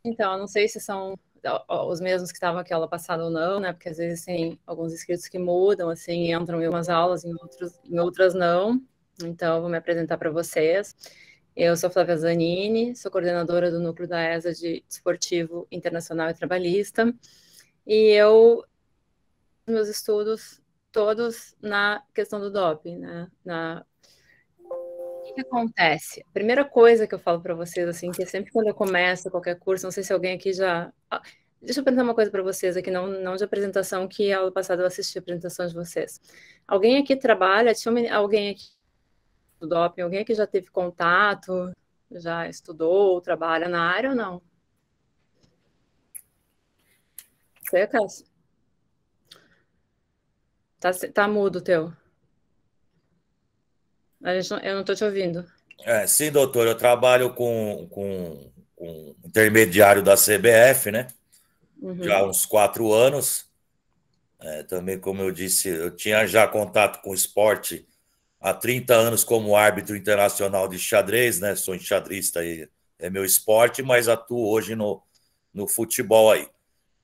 Então, eu não sei se são os mesmos que estavam aqui aula passada ou não, né? Porque às vezes tem alguns inscritos que mudam, assim, entram em umas aulas, em outras não. Então, eu vou me apresentar para vocês. Eu sou Flávia Zanini, sou coordenadora do núcleo da ESA de Desportivo Internacional e Trabalhista. E meus estudos todos na questão do doping, né? O que acontece? A primeira coisa que eu falo para vocês, assim, que é sempre quando eu começo qualquer curso, não sei se alguém aqui já. Deixa eu perguntar uma coisa para vocês aqui, não de apresentação, que a aula passada eu assisti a apresentação de vocês. Alguém aqui trabalha? Tinha alguém aqui do doping? Alguém aqui já teve contato? Já estudou ou trabalha na área ou não? Você, Cássio? Tá mudo o teu. Eu não estou te ouvindo. Sim, doutor, eu trabalho com intermediário da CBF, né? Já há Uhum. uns 4 anos. Também, como eu disse, eu tinha já contato com o esporte há 30 anos como árbitro internacional de xadrez, né? Sou enxadrista e é meu esporte, mas atuo hoje no futebol aí,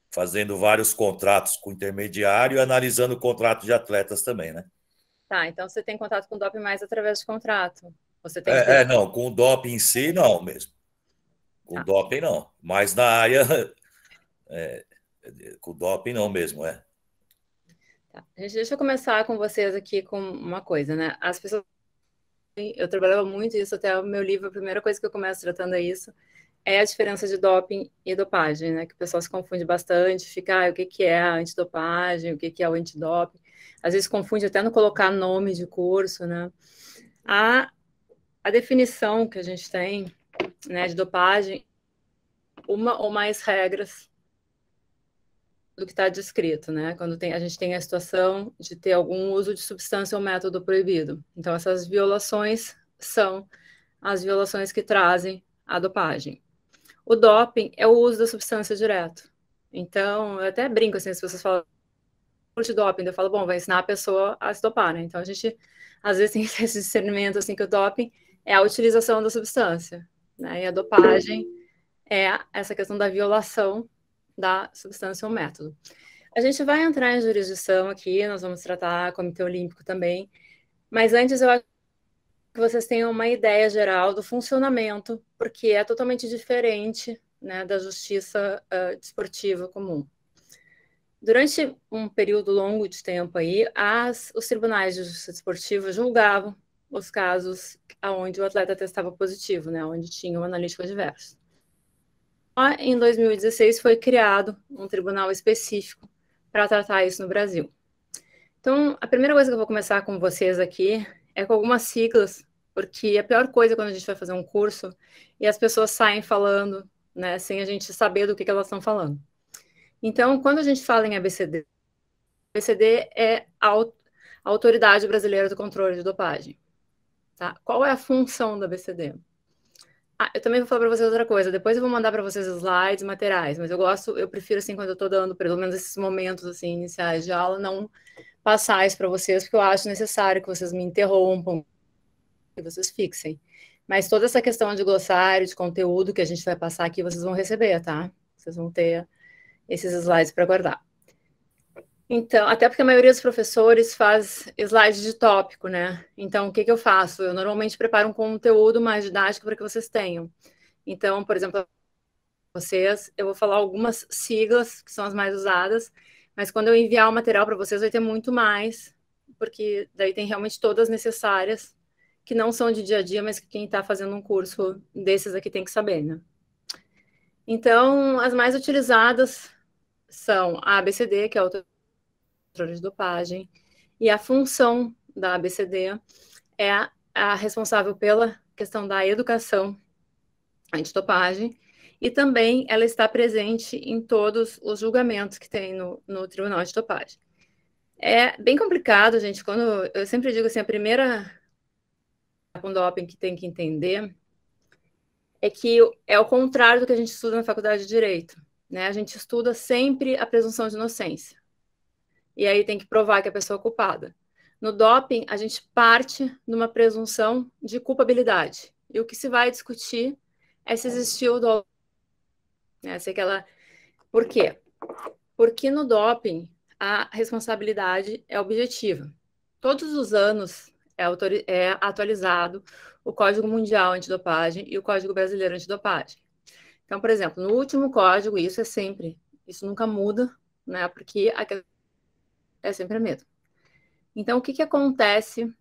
fazendo vários contratos com intermediário e analisando o contrato de atletas também, né? Tá, então você tem contato com o doping mais através de contrato. Você tem experiência. Não, com o doping em si, não mesmo. Com o Tá. doping, não. Mas na área, é, com o doping, não mesmo, é. Tá. Gente, deixa eu começar com vocês aqui com uma coisa, né? As pessoas, eu trabalhava muito isso até o meu livro, a primeira coisa que eu começo tratando é isso, é a diferença de doping e dopagem, né? Que o pessoal se confunde bastante, fica, o que que é a antidopagem, o que que é o antidoping. Às vezes confunde até no colocar nome de curso, né? A, a definição que a gente tem, né, de dopagem, uma ou mais regras do que está descrito, né? Quando a gente tem a situação de ter algum uso de substância ou método proibido. Então, essas violações são as violações que trazem a dopagem. O doping é o uso da substância direto. Então, eu até brinco assim, as pessoas falam de doping, eu falo, bom, vai ensinar a pessoa a se dopar, né? Então, a gente, às vezes, tem esse discernimento, assim, que o doping é a utilização da substância, né? E a dopagem é essa questão da violação da substância ou método. A gente vai entrar em jurisdição aqui, nós vamos tratar Comitê Olímpico também, mas antes eu acho que vocês tenham uma ideia geral do funcionamento, porque é totalmente diferente, né, da justiça desportiva comum. Durante um período longo de tempo aí, os tribunais de justiça desportiva julgavam os casos onde o atleta testava positivo, né, onde tinha um analítico adverso. Em 2016 foi criado um tribunal específico para tratar isso no Brasil. Então, a primeira coisa que eu vou começar com vocês aqui é com algumas siglas, porque a pior coisa quando a gente vai fazer um curso e as pessoas saem falando, né, sem a gente saber do que elas estão falando. Então, quando a gente fala em ABCD, ABCD é a Autoridade Brasileira do Controle de Dopagem. Tá? Qual é a função da ABCD? Eu também vou falar para vocês outra coisa. Depois eu vou mandar para vocês slides, materiais, mas eu prefiro assim quando eu estou dando, pelo menos esses momentos assim iniciais de aula, não passar isso para vocês, porque eu acho necessário que vocês me interrompam, que vocês fixem. Mas toda essa questão de glossário, de conteúdo que a gente vai passar aqui, vocês vão receber, tá? Vocês vão ter esses slides para guardar. Então, até porque a maioria dos professores faz slide de tópico, né? Então, o que eu faço? Eu normalmente preparo um conteúdo mais didático para que vocês tenham. Então, por exemplo, eu vou falar algumas siglas que são as mais usadas, mas quando eu enviar o material para vocês vai ter muito mais, porque daí tem realmente todas necessárias, que não são de dia a dia, mas que quem está fazendo um curso desses aqui tem que saber, né? Então, as mais utilizadas são a ABCD, que é o controle de dopagem, e a função da ABCD é a responsável pela questão da educação antidopagem, e também ela está presente em todos os julgamentos que tem no Tribunal de Dopagem. É bem complicado, gente, quando eu sempre digo assim, a primeira com doping que tem que entender é que é o contrário do que a gente estuda na faculdade de Direito, né? A gente estuda sempre a presunção de inocência. E aí tem que provar que a pessoa é culpada. No doping, a gente parte numa presunção de culpabilidade. E o que se vai discutir é se existiu o dolo Essa é aquela... Por quê? Porque no doping a responsabilidade é objetiva. Todos os anos é atualizado o Código Mundial Antidopagem e o Código Brasileiro Antidopagem. Então, por exemplo, no último código, isso nunca muda, né? Porque é sempre a mesma. Então, o que acontece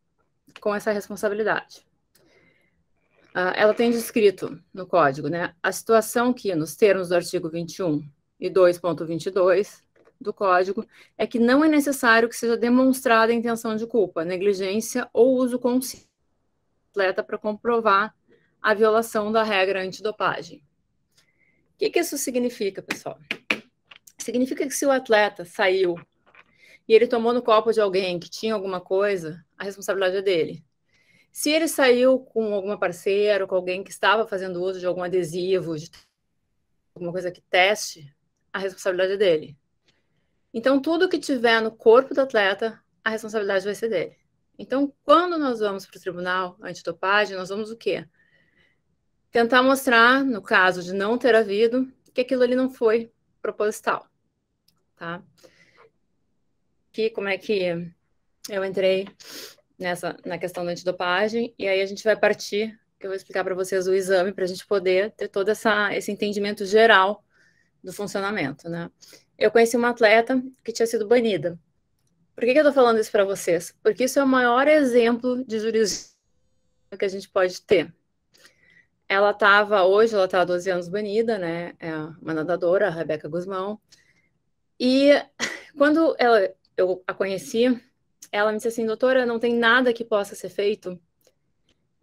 com essa responsabilidade? Ela tem descrito no código, né? A situação que, nos termos do artigo 21 e 2.22 do código, é que não é necessário que seja demonstrada a intenção de culpa, negligência ou uso consciente do atleta para comprovar a violação da regra antidopagem. O que isso significa, pessoal? Significa que se o atleta saiu e ele tomou no copo de alguém que tinha alguma coisa, a responsabilidade é dele. Se ele saiu com alguma parceira, com alguém que estava fazendo uso de algum adesivo, de alguma coisa que teste, a responsabilidade é dele. Então, tudo que tiver no corpo do atleta, a responsabilidade vai ser dele. Então, quando nós vamos para o tribunal antidopagem, nós vamos o quê? Tentar mostrar, no caso de não ter havido, que aquilo ali não foi proposital, tá? Que como é que eu entrei na questão da antidopagem, e aí a gente vai partir, que eu vou explicar para vocês o exame, para a gente poder ter todo esse entendimento geral do funcionamento, né? Eu conheci uma atleta que tinha sido banida. Por que eu estou falando isso para vocês? Porque isso é o maior exemplo de jurisdição que a gente pode ter. Hoje ela está há 12 anos banida, né? É uma nadadora, a Rebeca Guzmão. E quando eu a conheci, ela me disse assim, doutora, não tem nada que possa ser feito.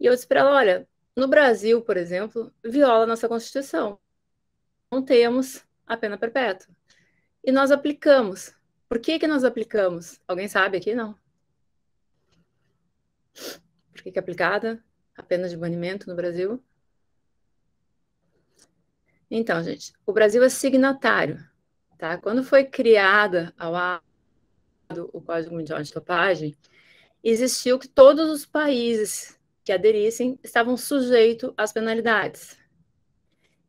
E eu disse para ela, olha, no Brasil, por exemplo, viola a nossa Constituição. Não temos a pena perpétua. E nós aplicamos. Por que nós aplicamos? Alguém sabe aqui? Não. Por que é aplicada a pena de banimento no Brasil? Então, gente, o Brasil é signatário, tá? Quando foi criada o Código Mundial de Antidopagem, existiu que todos os países que aderissem estavam sujeitos às penalidades.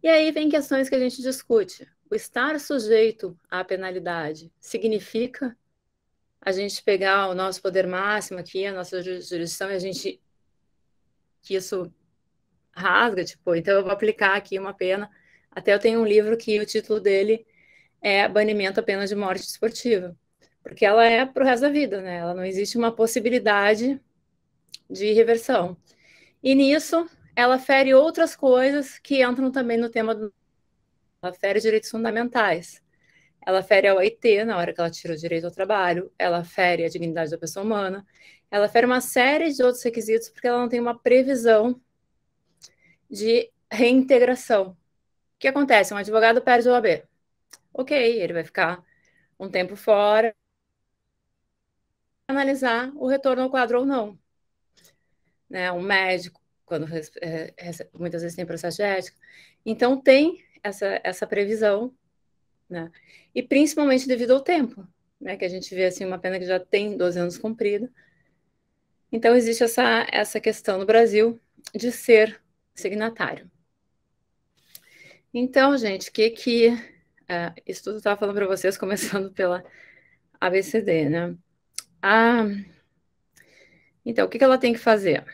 E aí vem questões que a gente discute. O estar sujeito à penalidade significa a gente pegar o nosso poder máximo aqui, a nossa jurisdição, e a gente que isso rasga, tipo, então eu vou aplicar aqui uma pena. Até eu tenho um livro que o título dele é Banimento à Pena de Morte Esportiva, porque ela é para o resto da vida, né? Ela não existe uma possibilidade de reversão. E nisso, ela fere outras coisas que entram também no tema ela fere direitos fundamentais. Ela fere a OIT na hora que ela tira o direito ao trabalho, ela fere a dignidade da pessoa humana, ela fere uma série de outros requisitos porque ela não tem uma previsão de reintegração. O que acontece? Um advogado perde o OAB. Ok, ele vai ficar um tempo fora, analisar o retorno ao quadro ou não. Né? Um médico, quando muitas vezes tem processo de ética. Então, tem essa previsão, né? E principalmente devido ao tempo, né? Que a gente vê assim, uma pena que já tem 12 anos cumprida. Então, existe essa questão no Brasil de ser signatário. Então, gente, isso tudo eu estava falando para vocês, começando pela ABCD, né? Então, o que ela tem que fazer?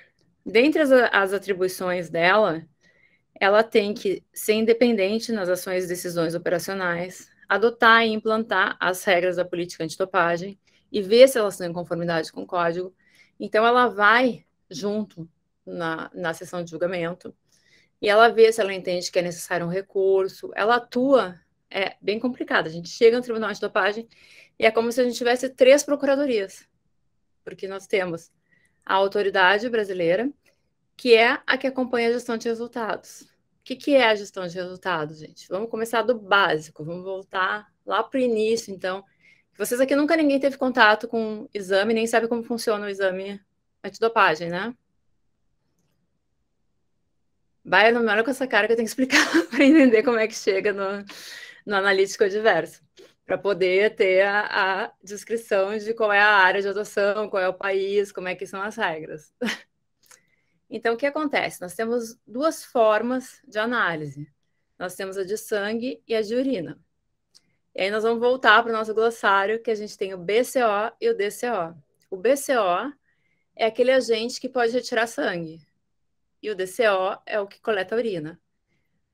Dentre as atribuições dela, ela tem que ser independente nas ações e decisões operacionais, adotar e implantar as regras da política antidopagem e ver se elas estão em conformidade com o código. Então, ela vai junto na sessão de julgamento e ela vê se ela entende que é necessário um recurso. Ela atua, é bem complicado. A gente chega no Tribunal Antidopagem e é como se a gente tivesse 3 procuradorias, porque nós temos a autoridade brasileira, que é a que acompanha a gestão de resultados. O que é a gestão de resultados, gente? Vamos começar do básico, vamos voltar lá para o início, então. Vocês aqui nunca ninguém teve contato com exame, nem sabe como funciona o exame antidopagem, né? Vai, não me olha com essa cara que eu tenho que explicar para entender como é que chega no analítico adverso, para poder ter a descrição de qual é a área de adoção, qual é o país, como é que são as regras. Então, o que acontece? Nós temos 2 formas de análise. nós temos a de sangue e a de urina. E aí nós vamos voltar para o nosso glossário, que a gente tem o BCO e o DCO. O BCO é aquele agente que pode retirar sangue. E o DCO é o que coleta a urina.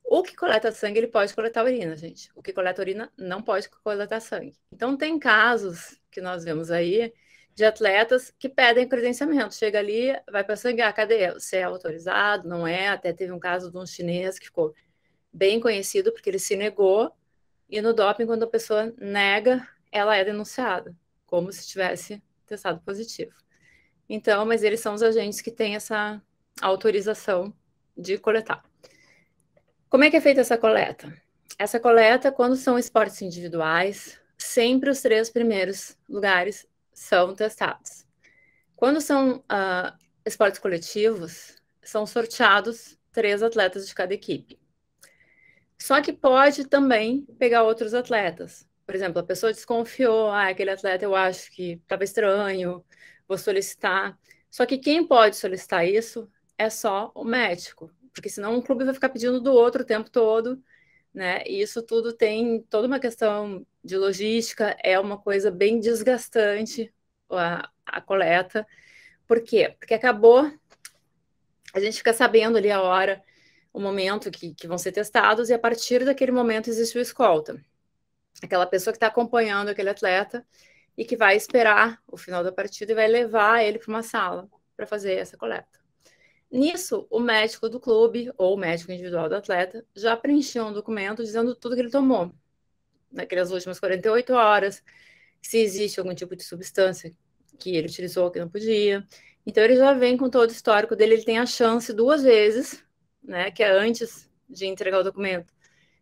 O que coleta sangue, ele pode coletar urina, gente. O que coleta urina não pode coletar sangue. Então, tem casos que nós vemos aí de atletas que pedem credenciamento. Chega ali, vai para sanguear, cadê? Você é autorizado? Não é? Até teve um caso de um chinês que ficou bem conhecido porque ele se negou. E no doping, quando a pessoa nega, ela é denunciada, como se tivesse testado positivo. Então, mas eles são os agentes que têm essa autorização de coletar. Como é que é feita essa coleta? Essa coleta, quando são esportes individuais, sempre os 3 primeiros lugares são testados. Quando são esportes coletivos, são sorteados 3 atletas de cada equipe. Só que pode também pegar outros atletas. Por exemplo, a pessoa desconfiou, aquele atleta eu acho que estava estranho, vou solicitar. Só que quem pode solicitar isso é só o médico, porque senão um clube vai ficar pedindo do outro o tempo todo, né? E isso tudo tem toda uma questão de logística, é uma coisa bem desgastante a coleta. Por quê? Porque acabou, a gente fica sabendo ali a hora, o momento que vão ser testados, e a partir daquele momento existe o escolta. Aquela pessoa que está acompanhando aquele atleta e que vai esperar o final da partida e vai levar ele para uma sala para fazer essa coleta. Nisso, o médico do clube ou o médico individual do atleta já preencheu um documento dizendo tudo que ele tomou naquelas últimas 48 horas, se existe algum tipo de substância que ele utilizou que não podia. Então, ele já vem com todo o histórico dele, ele tem a chance 2 vezes, né, que é antes de entregar o documento,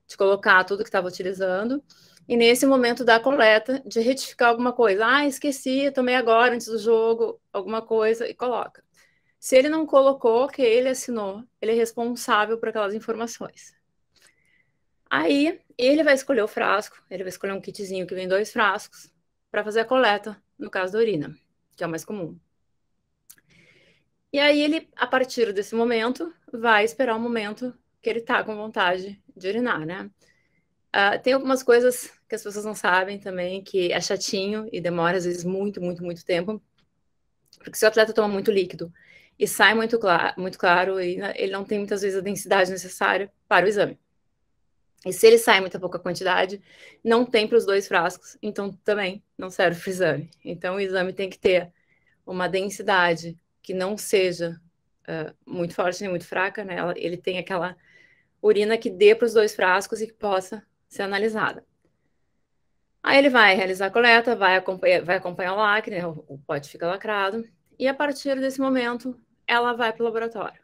de colocar tudo que estava utilizando, e nesse momento da coleta, de retificar alguma coisa. Esqueci, tomei agora, antes do jogo, alguma coisa, e coloca. Se ele não colocou, que ele assinou, ele é responsável por aquelas informações. Aí, ele vai escolher o frasco, ele vai escolher um kitzinho que vem 2 frascos, para fazer a coleta, no caso da urina, que é o mais comum. E aí, ele, a partir desse momento, vai esperar o momento que ele tá com vontade de urinar, né? Tem algumas coisas que as pessoas não sabem também, que é chatinho e demora, às vezes, muito, muito, muito tempo. Porque se o atleta toma muito líquido e sai muito claro, e ele não tem muitas vezes a densidade necessária para o exame. E se ele sai muita pouca quantidade, não tem para os 2 frascos, então também não serve para o exame. Então o exame tem que ter uma densidade que não seja muito forte nem muito fraca, né? Ele tem aquela urina que dê para os 2 frascos e que possa ser analisada. Aí ele vai realizar a coleta, vai acompanhar o lacre, né? O pote fica lacrado, e a partir desse momento, ela vai para o laboratório.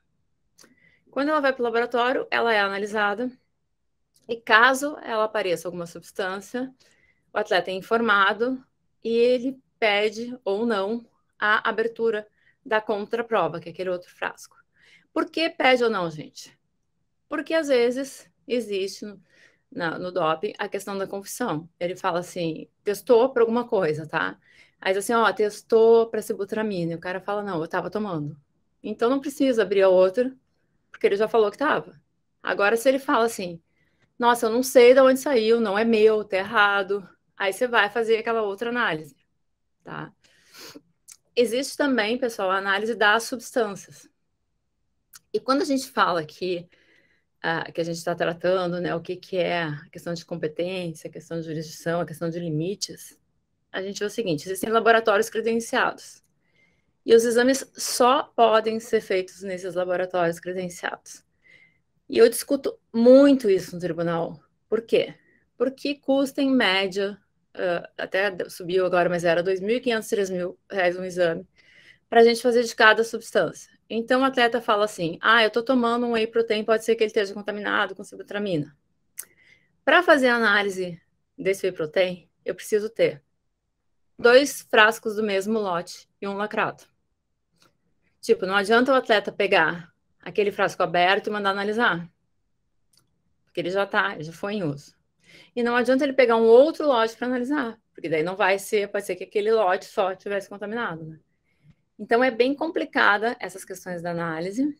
Quando ela vai para o laboratório, ela é analisada, e caso ela apareça alguma substância, o atleta é informado e ele pede ou não a abertura da contraprova, que é aquele outro frasco. Por que pede ou não, gente? Porque às vezes existe no doping a questão da confissão. Ele fala assim, testou para alguma coisa, tá? Aí diz assim, testou para sibutramina. E o cara fala, não, eu estava tomando. Então não precisa abrir a outra, porque ele já falou que estava. Agora, se ele fala assim, nossa, eu não sei de onde saiu, não é meu, tá errado. Aí você vai fazer aquela outra análise, tá? Existe também, pessoal, a análise das substâncias. E quando a gente fala aqui que a gente está tratando, né, o que é a questão de competência, a questão de jurisdição, a questão de limites, a gente vê o seguinte, existem laboratórios credenciados, e os exames só podem ser feitos nesses laboratórios credenciados. E eu discuto muito isso no tribunal. Por quê? Porque custa, em média, até subiu agora, mas era R$ 2.500, R$ 3.000 um exame, para a gente fazer de cada substância. Então, o atleta fala assim, eu estou tomando um whey protein, pode ser que ele esteja contaminado com sibutramina. Para fazer a análise desse whey protein, eu preciso ter 2 frascos do mesmo lote e um lacrado. Tipo, não adianta o atleta pegar aquele frasco aberto e mandar analisar, porque ele já foi em uso. E não adianta ele pegar um outro lote para analisar, porque daí não vai ser, pode ser que aquele lote só tivesse contaminado, né? Então, é bem complicada essas questões da análise,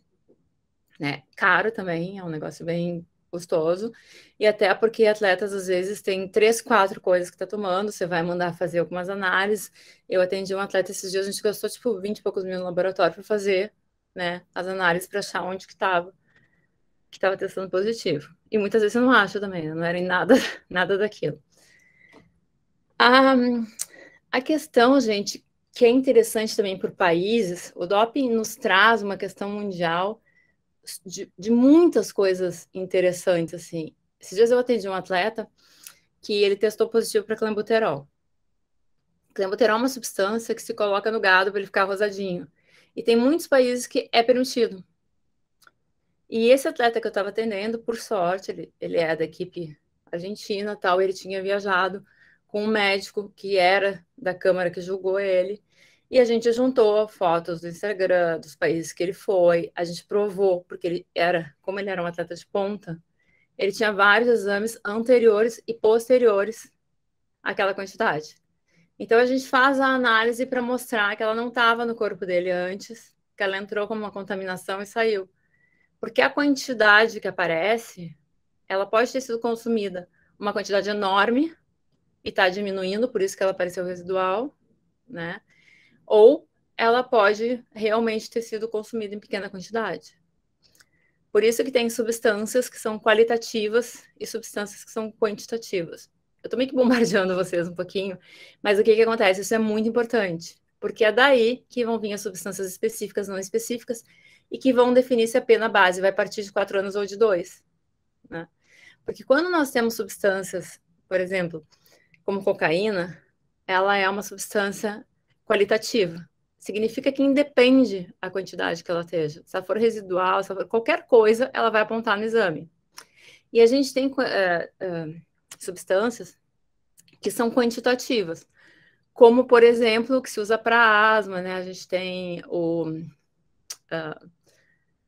né? Caro também, é um negócio bem custoso, e até porque atletas às vezes têm 3, 4 coisas que está tomando, você vai mandar fazer algumas análises. Eu atendi um atleta esses dias, a gente gastou tipo 20 e poucos mil no laboratório para fazer, né, as análises para achar onde que estava testando positivo. E muitas vezes você não acha também, não era em nada, nada daquilo. A questão, gente, que é interessante também por países, o doping nos traz uma questão mundial de muitas coisas interessantes, assim. Esses dias eu atendi um atleta que ele testou positivo para clenbuterol. Clenbuterol é uma substância que se coloca no gado para ele ficar rosadinho. E tem muitos países que é permitido. E esse atleta que eu estava atendendo, por sorte, ele é da equipe argentina, tal, ele tinha viajado com um médico que era da Câmara que julgou ele, e a gente juntou fotos do Instagram, dos países que ele foi, a gente provou, porque como ele era um atleta de ponta, ele tinha vários exames anteriores e posteriores àquela quantidade. Então a gente faz a análise para mostrar que ela não estava no corpo dele antes, que ela entrou como uma contaminação e saiu. Porque a quantidade que aparece, ela pode ter sido consumida uma quantidade enorme e está diminuindo, por isso que ela apareceu residual, né? Ou ela pode realmente ter sido consumida em pequena quantidade. Por isso que tem substâncias que são qualitativas e substâncias que são quantitativas. Eu estou meio que bombardeando vocês um pouquinho, mas o que acontece? Isso é muito importante, porque é daí que vão vir as substâncias específicas, não específicas, e que vão definir se a pena base vai partir de 4 anos ou de 2, né? Porque quando nós temos substâncias, por exemplo, como cocaína, ela é uma substância qualitativa. Significa que independe a quantidade que ela esteja. Se ela for residual, se ela for qualquer coisa, ela vai apontar no exame. E a gente tem substâncias que são quantitativas, como, por exemplo, o que se usa para asma, né? A gente tem o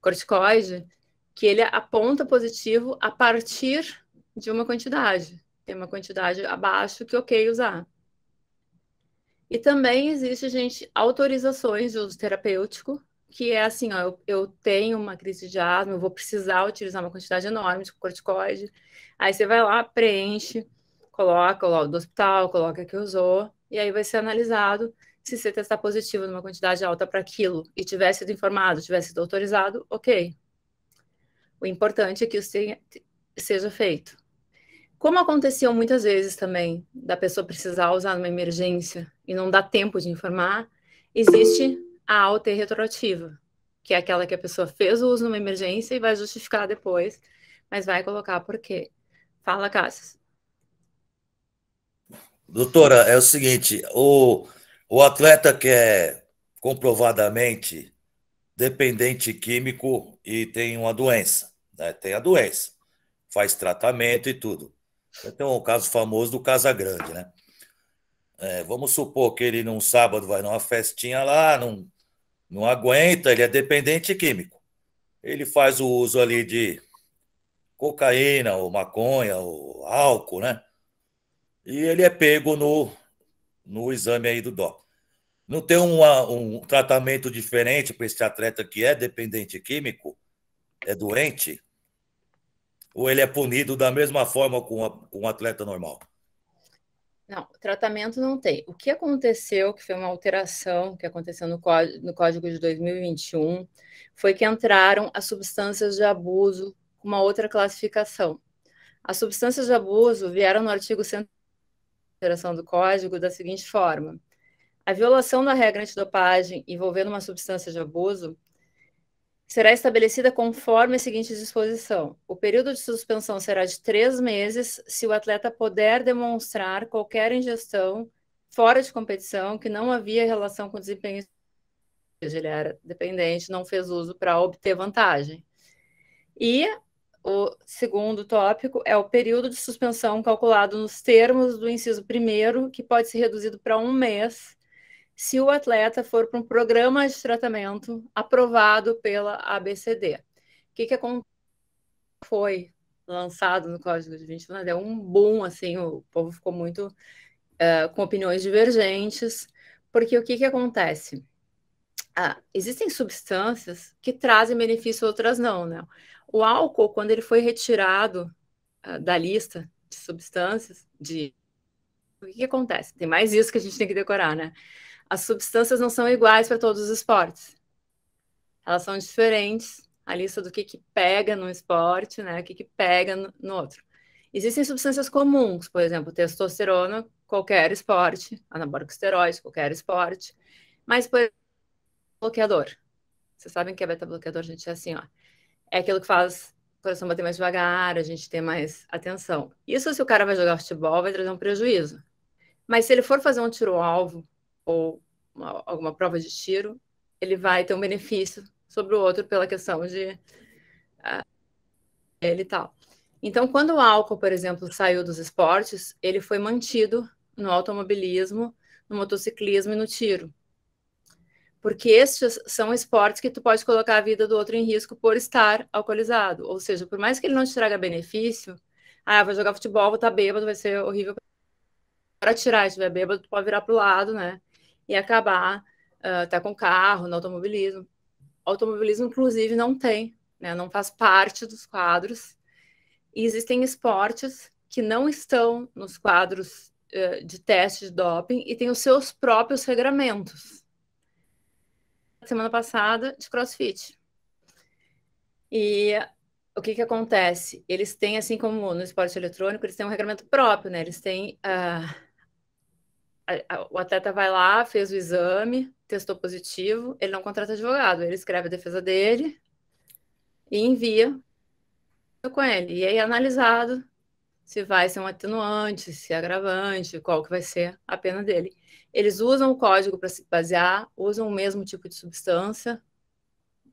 corticoide, que ele aponta positivo a partir de uma quantidade. Tem uma quantidade abaixo que ok usar. E também existe, gente, autorizações de uso terapêutico, que é assim, ó, eu tenho uma crise de asma, eu vou precisar utilizar uma quantidade enorme de corticoide. Aí você vai lá, preenche, coloca lá do hospital, coloca que usou, e aí vai ser analisado. Se você testar positivo numa quantidade alta para aquilo e tiver sido informado, tivesse sido autorizado, ok. O importante é que isso seja feito. Como aconteceu muitas vezes também, da pessoa precisar usar numa emergência e não dá tempo de informar, existe a alta retroativa, que é aquela que a pessoa fez o uso numa emergência e vai justificar depois, mas vai colocar por quê. Fala, Cássio. Doutora, é o seguinte, o atleta que é comprovadamente dependente químico e tem uma doença, né? Tem a doença, faz tratamento e tudo. Tem um caso famoso do Casagrande, né? Vamos supor que ele num sábado vai numa festinha lá, não aguenta, ele é dependente químico. Ele faz o uso ali de cocaína, ou maconha, ou álcool, né? E ele é pego no exame aí do doping. Não tem um tratamento diferente para esse atleta que é dependente químico, é doente, ou ele é punido da mesma forma com um atleta normal? Não, tratamento não tem. O que aconteceu, que foi uma alteração que aconteceu no Código de 2021, foi que entraram as substâncias de abuso com uma outra classificação. As substâncias de abuso vieram no artigo 100 do Código da seguinte forma: a violação da regra antidopagem envolvendo uma substância de abuso será estabelecida conforme a seguinte disposição: o período de suspensão será de 3 meses se o atleta puder demonstrar qualquer ingestão fora de competição que não havia relação com o desempenho. Ele era dependente, não fez uso para obter vantagem. E o segundo tópico é o período de suspensão calculado nos termos do inciso 1º, que pode ser reduzido para 1 mês, se o atleta for para um programa de tratamento aprovado pela ABCD. O que foi lançado no Código de 21? Deu um boom, assim, o povo ficou muito com opiniões divergentes, porque o que acontece? Existem substâncias que trazem benefício, outras não, né? O álcool, quando ele foi retirado da lista de substâncias, o que acontece? Tem mais isso que a gente tem que decorar, né? As substâncias não são iguais para todos os esportes. Elas são diferentes, a lista do que pega no esporte, né? O que pega no outro. Existem substâncias comuns, por exemplo, testosterona, qualquer esporte, anabólico esteroide, qualquer esporte, mas, por exemplo, bloqueador. Vocês sabem que é beta-bloqueador, gente, é assim, ó. É aquilo que faz o coração bater mais devagar, a gente ter mais atenção. Isso, se o cara vai jogar futebol, vai trazer um prejuízo. Mas se ele for fazer um tiro-alvo ou alguma prova de tiro, ele vai ter um benefício sobre o outro pela questão de ele e tal. Então, quando o álcool, por exemplo, saiu dos esportes, ele foi mantido no automobilismo, no motociclismo e no tiro. Porque estes são esportes que tu pode colocar a vida do outro em risco por estar alcoolizado. Ou seja, por mais que ele não te traga benefício, vou jogar futebol, vou estar bêbado, vai ser horrível para tirar, se estiver bêbado, tu pode virar para o lado, né? E acabar tá com carro no automobilismo. O automobilismo, inclusive, não tem, né? Não faz parte dos quadros. E existem esportes que não estão nos quadros de teste de doping e têm os seus próprios regramentos. Semana passada, de CrossFit. E o que acontece? Eles têm, assim como no esporte eletrônico, eles têm um regramento próprio, né? Eles têm... o atleta vai lá, fez o exame, testou positivo, ele não contrata advogado, ele escreve a defesa dele e envia com ele. E aí é analisado se vai ser um atenuante, se é agravante, qual que vai ser a pena dele. Eles usam o código para se basear, usam o mesmo tipo de substância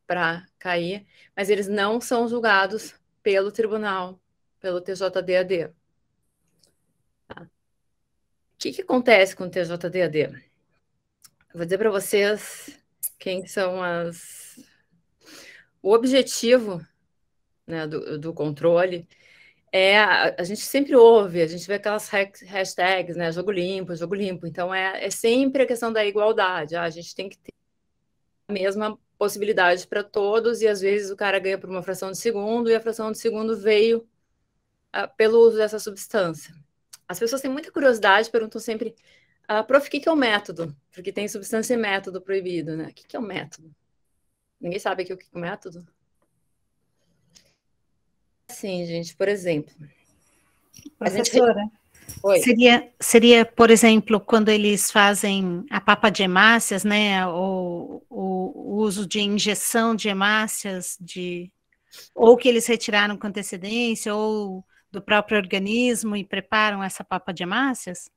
para cair, mas eles não são julgados pelo tribunal, pelo TJDAD. Tá? O que acontece com o TJDAD? Vou dizer para vocês quem são as... O objetivo, né, do controle a gente sempre ouve, a gente vê aquelas hashtags, né, jogo limpo, jogo limpo. Então, é sempre a questão da igualdade. A gente tem que ter a mesma possibilidade para todos e, às vezes, o cara ganha por uma fração de segundo e a fração de segundo veio pelo uso dessa substância. As pessoas têm muita curiosidade, perguntam sempre, prof, o que é o método? Porque tem substância e método proibido, né? O que é o método? Ninguém sabe aqui o que é o método? Sim, gente, por exemplo. Professora, seria, por exemplo, quando eles fazem a papa de hemácias, né, o uso de injeção de hemácias, ou que eles retiraram com antecedência, ou do próprio organismo e preparam essa papa de hemácias?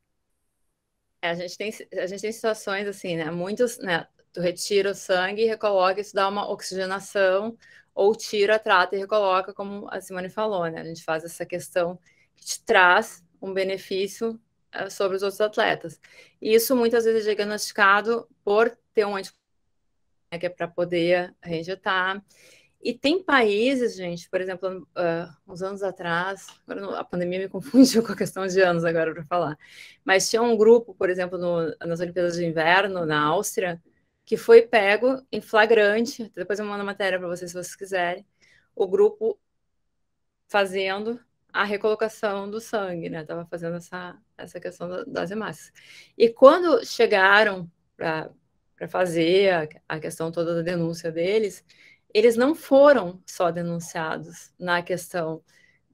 A gente tem situações assim, né? Muitos, né? Tu retira o sangue e recoloca, isso dá uma oxigenação, ou tira, trata e recoloca, como a Simone falou, né? A gente faz essa questão que te traz um benefício sobre os outros atletas. E isso muitas vezes é diagnosticado por ter um anticorpo, né, que é para poder reinjetar. E tem países, gente, por exemplo, uns anos atrás, agora a pandemia me confundiu com a questão de anos agora para falar, mas tinha um grupo, por exemplo, nas Olimpíadas de Inverno, na Áustria, que foi pego em flagrante, depois eu mando a matéria para vocês, se vocês quiserem, o grupo fazendo a recolocação do sangue, né? Estava fazendo essa questão das hemácias. E quando chegaram para fazer a questão toda da denúncia deles, eles não foram só denunciados na questão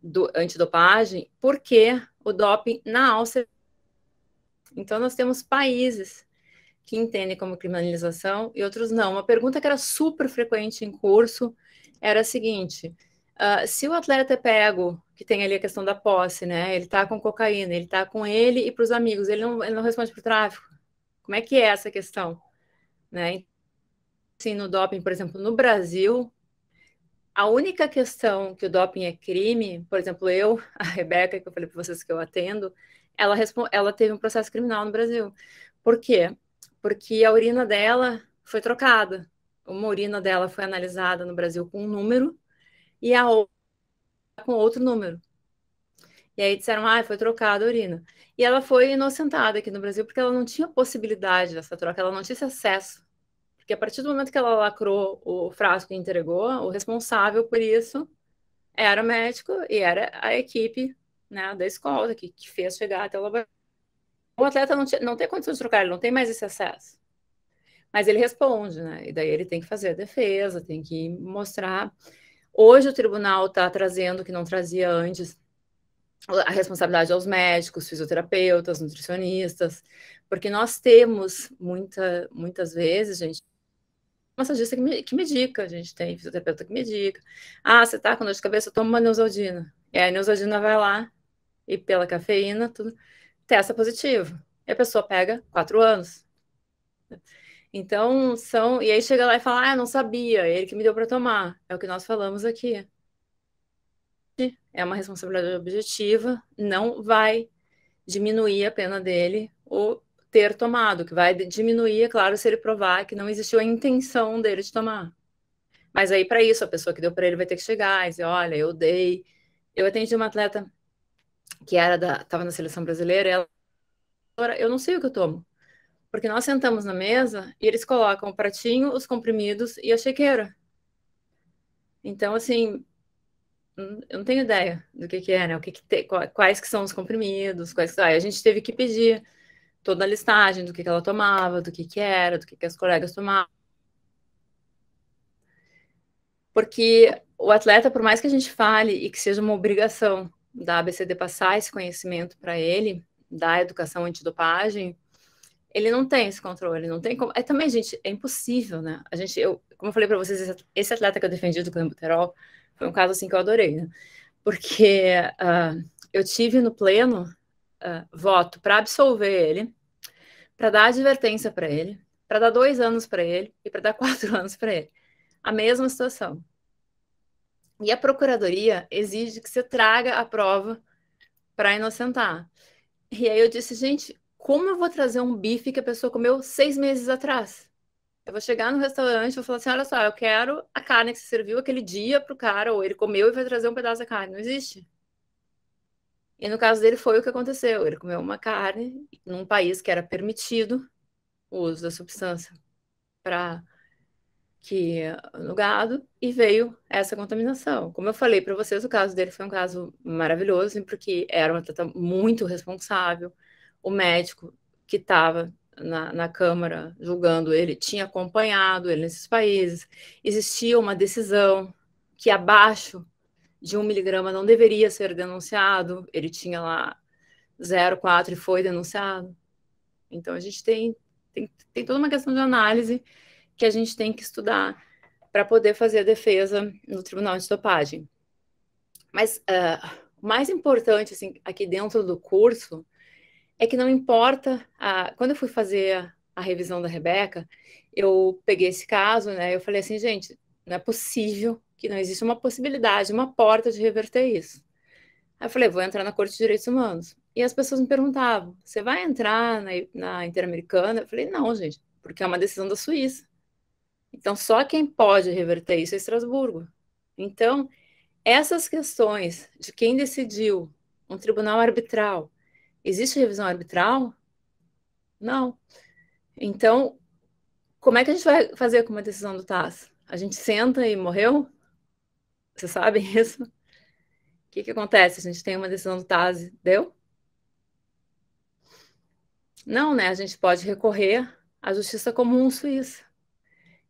do antidopagem, porque o doping na Áustria... Então, nós temos países que entendem como criminalização e outros não. Uma pergunta que era super frequente em curso era a seguinte: se o atleta é pego, que tem ali a questão da posse, né? Ele tá com cocaína, ele tá com ele e para os amigos, ele não responde para o tráfico. Como é que é essa questão? Né? Assim, no doping, por exemplo, no Brasil, a única questão que o doping é crime, por exemplo, a Rebeca, que eu falei para vocês que eu atendo, ela teve um processo criminal no Brasil. Por quê? Porque a urina dela foi trocada. Uma urina dela foi analisada no Brasil com um número e a outra com outro número. E aí disseram, foi trocada a urina. E ela foi inocentada aqui no Brasil porque ela não tinha possibilidade dessa troca, ela não tinha esse acesso. Porque a partir do momento que ela lacrou o frasco e entregou, o responsável por isso era médico e era a equipe, né, da escola que fez chegar até o laboratório. O atleta não tem condição de trocar, ele não tem mais esse acesso. Mas ele responde, né? E daí ele tem que fazer a defesa, tem que mostrar. Hoje o tribunal está trazendo, que não trazia antes, a responsabilidade aos médicos, fisioterapeutas, nutricionistas, porque nós temos muitas vezes, gente, massagista que medica, a gente tem fisioterapeuta que medica. Ah, você tá com dor de cabeça, toma uma Neosaldina. E aí a Neosaldina vai lá e pela cafeína, tudo, testa positivo. E a pessoa pega 4 anos. Então, e aí chega lá e fala, não sabia, ele que me deu para tomar. É o que nós falamos aqui. É uma responsabilidade objetiva, não vai diminuir a pena dele o ter tomado, que vai diminuir, é claro, se ele provar que não existiu a intenção dele de tomar. Mas aí, para isso, a pessoa que deu para ele vai ter que chegar e dizer, olha, eu dei. Eu atendi uma atleta que estava na seleção brasileira, ela, eu não sei o que eu tomo. Porque nós sentamos na mesa e eles colocam o pratinho, os comprimidos e a chequeira. Então, assim, eu não tenho ideia do que é, né? Quais que são os comprimidos, a gente teve que pedir toda a listagem do que ela tomava, do que era, do que as colegas tomavam. Porque o atleta, por mais que a gente fale e que seja uma obrigação da ABCD passar esse conhecimento para ele, da educação antidopagem, ele não tem esse controle, não tem como. Também, gente, é impossível, né? Como eu falei para vocês, esse atleta que eu defendi do clenbuterol foi um caso assim que eu adorei, né? Porque eu tive no pleno voto para absolver ele, para dar advertência para ele, para dar 2 anos para ele e para dar 4 anos para ele. A mesma situação. E a procuradoria exige que você traga a prova para inocentar. E aí eu disse, gente, como eu vou trazer um bife que a pessoa comeu 6 meses atrás? Eu vou chegar no restaurante e vou falar assim, olha só, eu quero a carne que você serviu aquele dia pro cara, ou ele comeu e vai trazer um pedaço da carne. Não existe. E no caso dele foi o que aconteceu. Ele comeu uma carne num país que era permitido o uso da substância no gado, e veio essa contaminação. Como eu falei para vocês, o caso dele foi um caso maravilhoso, porque era uma atleta muito responsável. O médico que estava na Câmara julgando ele tinha acompanhado ele nesses países. Existia uma decisão que abaixo de 1 miligrama não deveria ser denunciado. Ele tinha lá 0,4 e foi denunciado. Então, a gente tem toda uma questão de análise que a gente tem que estudar para poder fazer a defesa no Tribunal de Dopagem. Mas o mais importante, assim, aqui dentro do curso, é que não importa... quando eu fui fazer a revisão da Rebeca, eu peguei esse caso, né? Eu falei assim, gente, não é possível que não exista uma possibilidade, uma porta de reverter isso. Aí eu falei, vou entrar na Corte de Direitos Humanos. E as pessoas me perguntavam, você vai entrar na Interamericana? Eu falei, não, gente, porque é uma decisão da Suíça. Então, só quem pode reverter isso é Estrasburgo. Então, essas questões de quem decidiu um tribunal arbitral, existe revisão arbitral? Não. Então, como é que a gente vai fazer com uma decisão do TAS? A gente senta e morreu? Vocês sabem isso? O que acontece? A gente tem uma decisão do TAS, deu? Não, né? A gente pode recorrer à Justiça Comum Suíça.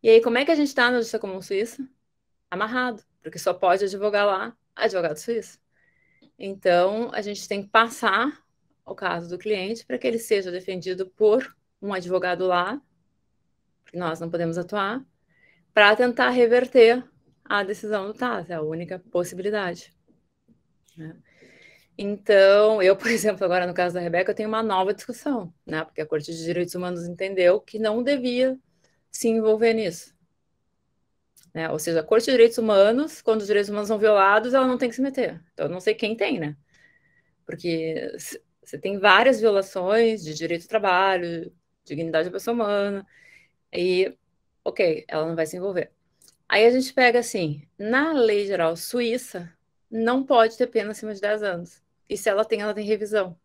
E aí, como é que a gente está na Justiça Comum Suíça? Amarrado, porque só pode advogar lá advogado suíço. Então, a gente tem que passar o caso do cliente para que ele seja defendido por um advogado lá, porque nós não podemos atuar, para tentar reverter a decisão do TAS, é a única possibilidade. Né? Então, eu, por exemplo, agora no caso da Rebeca, eu tenho uma nova discussão, né? Porque a Corte de Direitos Humanos entendeu que não devia se envolver nisso. Né? Ou seja, a Corte de Direitos Humanos, quando os direitos humanos são violados, ela não tem que se meter. Então, eu não sei quem tem, né? Porque você tem várias violações de direito ao trabalho, dignidade da pessoa humana, e, ok, ela não vai se envolver. Aí a gente pega assim, na lei geral suíça, não pode ter pena acima de 10 anos. E se ela tem revisão.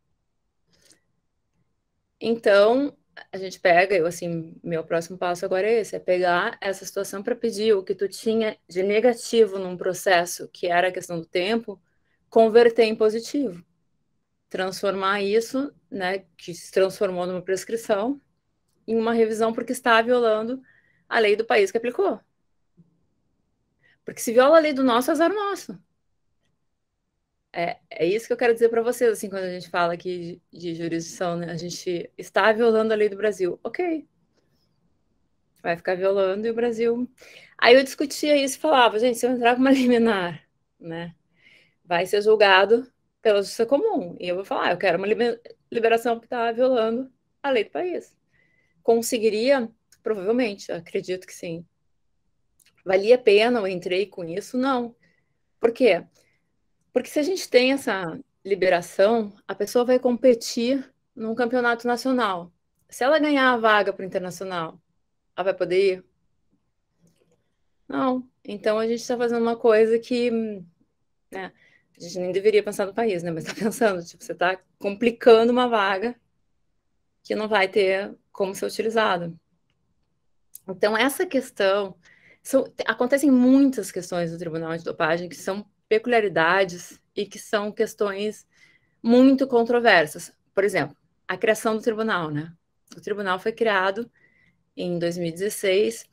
Então, a gente pega, assim, meu próximo passo agora é esse, é pegar essa situação para pedir o que tu tinha de negativo num processo, que era a questão do tempo, converter em positivo. Transformar isso, né, que se transformou numa prescrição, em uma revisão porque está violando a lei do país que aplicou. Porque se viola a lei do nosso, é azar nosso. É isso que eu quero dizer para vocês, assim, quando a gente fala aqui de jurisdição, né? A gente está violando a lei do Brasil. Ok. Vai ficar violando e o Brasil... Aí eu discutia isso e falava, gente, se eu entrar com uma liminar, né? Vai ser julgado pela justiça comum. E eu vou falar, eu quero uma liberação que está violando a lei do país. Conseguiria? Provavelmente, acredito que sim. Valia a pena eu entrei com isso? Não. Por quê? Porque se a gente tem essa liberação, a pessoa vai competir num campeonato nacional. Se ela ganhar a vaga para o internacional, ela vai poder ir? Não. Então a gente está fazendo uma coisa que, né, a gente nem deveria pensar no país, né? Mas está pensando, tipo, você está complicando uma vaga que não vai ter como ser utilizada. Então, essa questão... acontecem muitas questões no Tribunal Antidopagem que são peculiaridades e que são questões muito controversas. Por exemplo, a criação do tribunal, né? O tribunal foi criado em 2016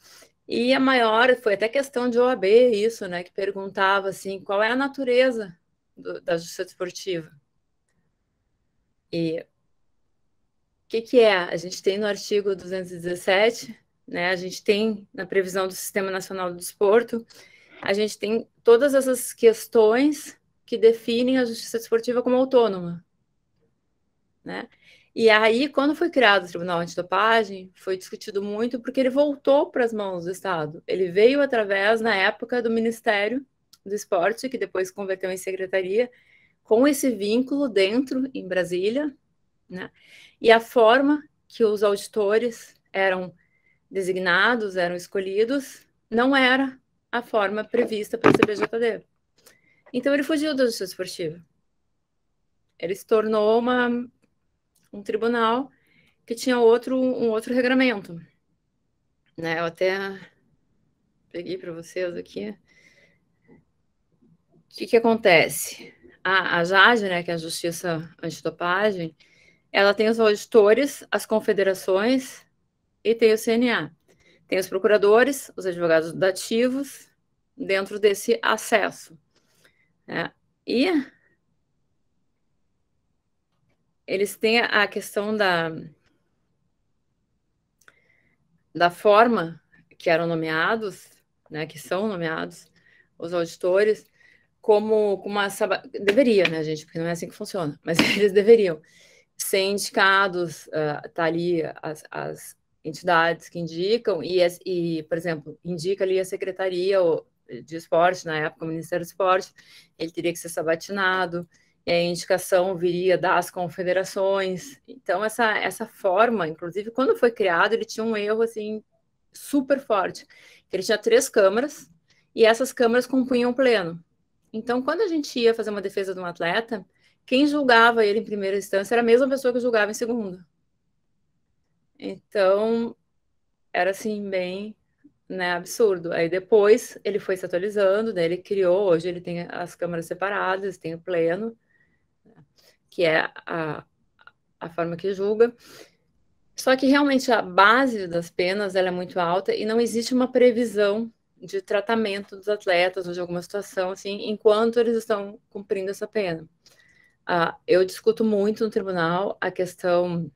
e a maior foi até questão de OAB isso, né? Que perguntava assim, qual é a natureza da justiça desportiva? E o que é? A gente tem no artigo 217, né? A gente tem na previsão do Sistema Nacional do Desporto, a gente tem todas essas questões que definem a justiça desportiva como autônoma, né? E aí, quando foi criado o Tribunal Antidopagem, foi discutido muito porque ele voltou para as mãos do Estado. Ele veio através, na época, do Ministério do Esporte, que depois se converteu em secretaria, com esse vínculo dentro, em Brasília, né? E a forma que os auditores eram designados, eram escolhidos, não era a forma prevista pelo CBJD. Então, ele fugiu da justiça esportiva. Ele se tornou um tribunal que tinha um outro regramento, né? Eu até peguei para vocês aqui. O que acontece? A JAD, né, que é a Justiça Antidopagem, ela tem os auditores, as confederações e tem o CNA. Tem os procuradores, os advogados dativos, dentro desse acesso, né? E eles têm a questão da forma que eram nomeados, né, que são nomeados os auditores, como uma... Deveria, né, gente, porque não é assim que funciona, mas eles deveriam ser indicados, tá ali as entidades que indicam, e, por exemplo, indica ali a Secretaria de Esporte, na época o Ministério do Esporte, ele teria que ser sabatinado, e a indicação viria das confederações. Então, essa forma, inclusive, quando foi criado, ele tinha um erro, assim, super forte, que ele tinha 3 câmaras, e essas câmaras compunham o pleno. Então, quando a gente ia fazer uma defesa de um atleta, quem julgava ele em primeira instância era a mesma pessoa que julgava em segunda. Então, era assim, bem, né, absurdo. Aí depois ele foi se atualizando, né, ele criou, hoje ele tem as câmaras separadas, tem o pleno, que é a forma que julga. Só que realmente a base das penas ela é muito alta e não existe uma previsão de tratamento dos atletas ou de alguma situação assim, enquanto eles estão cumprindo essa pena. Eu discuto muito no tribunal a questão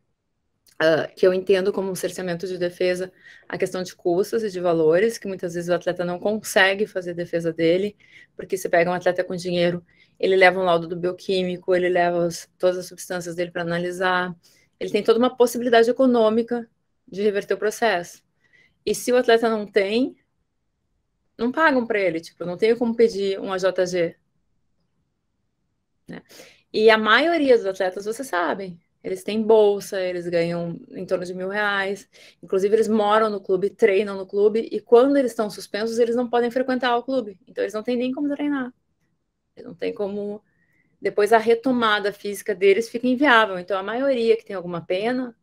que eu entendo como um cerceamento de defesa, a questão de custos e de valores, que muitas vezes o atleta não consegue fazer defesa dele, porque se pega um atleta com dinheiro, ele leva um laudo do bioquímico, ele leva todas as substâncias dele para analisar, ele tem toda uma possibilidade econômica de reverter o processo. E se o atleta não tem, não pagam para ele, tipo, não tem como pedir um AJG. Né? E a maioria dos atletas, vocês sabem, eles têm bolsa, eles ganham em torno de R$1.000. Inclusive, eles moram no clube, treinam no clube, e quando eles estão suspensos, eles não podem frequentar o clube. Então, eles não têm nem como treinar. Eles não têm como... Depois, a retomada física deles fica inviável. Então, a maioria que tem alguma pena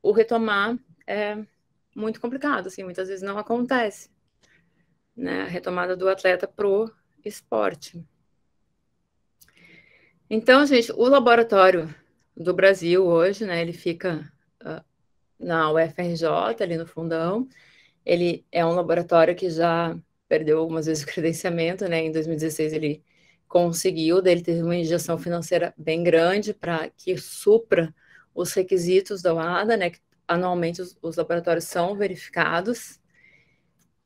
o retomar é muito complicado, assim, muitas vezes não acontece, né, a retomada do atleta pro esporte. Então, gente, o laboratório do Brasil hoje, né, ele fica na UFRJ, ali no fundão. Ele é um laboratório que já perdeu algumas vezes o credenciamento, né, em 2016 ele conseguiu, daí ele teve uma injeção financeira bem grande para que supra os requisitos da UADA, né, que anualmente os laboratórios são verificados,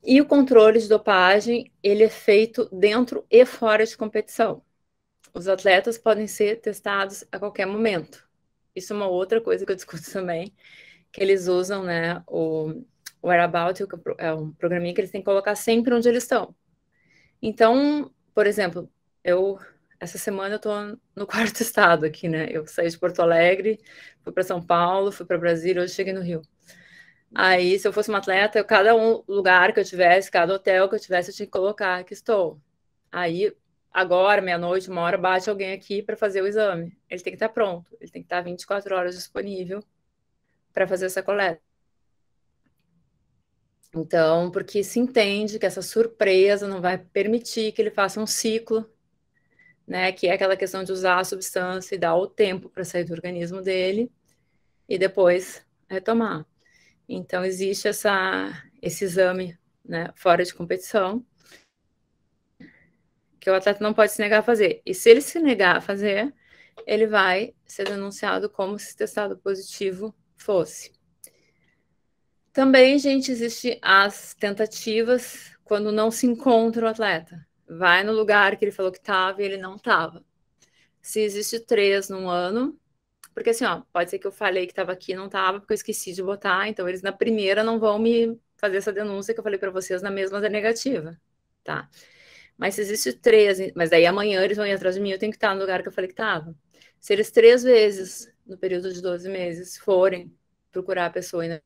e o controle de dopagem, ele é feito dentro e fora de competição. Os atletas podem ser testados a qualquer momento. Isso é uma outra coisa que eu discuto também, que eles usam, né, o Whereabout, é um programinha que eles têm que colocar sempre onde eles estão. Então, por exemplo, essa semana eu tô no quarto estado aqui, né? Eu saí de Porto Alegre, fui para São Paulo, fui para Brasília, hoje cheguei no Rio. Aí, se eu fosse uma atleta, cada lugar que eu tivesse, cada hotel que eu tivesse, eu tinha que colocar que estou. Aí, agora, meia-noite, 1h, bate alguém aqui para fazer o exame. Ele tem que estar pronto, ele tem que estar 24 horas disponível para fazer essa coleta. Então, porque se entende que essa surpresa não vai permitir que ele faça um ciclo, né, que é aquela questão de usar a substância e dar o tempo para sair do organismo dele e depois retomar. Então, existe esse exame, né, fora de competição, que o atleta não pode se negar a fazer. E se ele se negar a fazer, ele vai ser denunciado como se testado positivo fosse. Também, gente, existe as tentativas quando não se encontra o atleta. Vai no lugar que ele falou que estava e ele não estava. Se existe 3 num ano, porque assim, ó, pode ser que eu falei que estava aqui e não estava, porque eu esqueci de botar, então eles na primeira não vão me fazer essa denúncia que eu falei para vocês, na mesma da negativa, tá? Mas se existe 3, mas daí amanhã eles vão ir atrás de mim, eu tenho que estar no lugar que eu falei que estava. Se eles 3 vezes, no período de 12 meses, forem procurar a pessoa e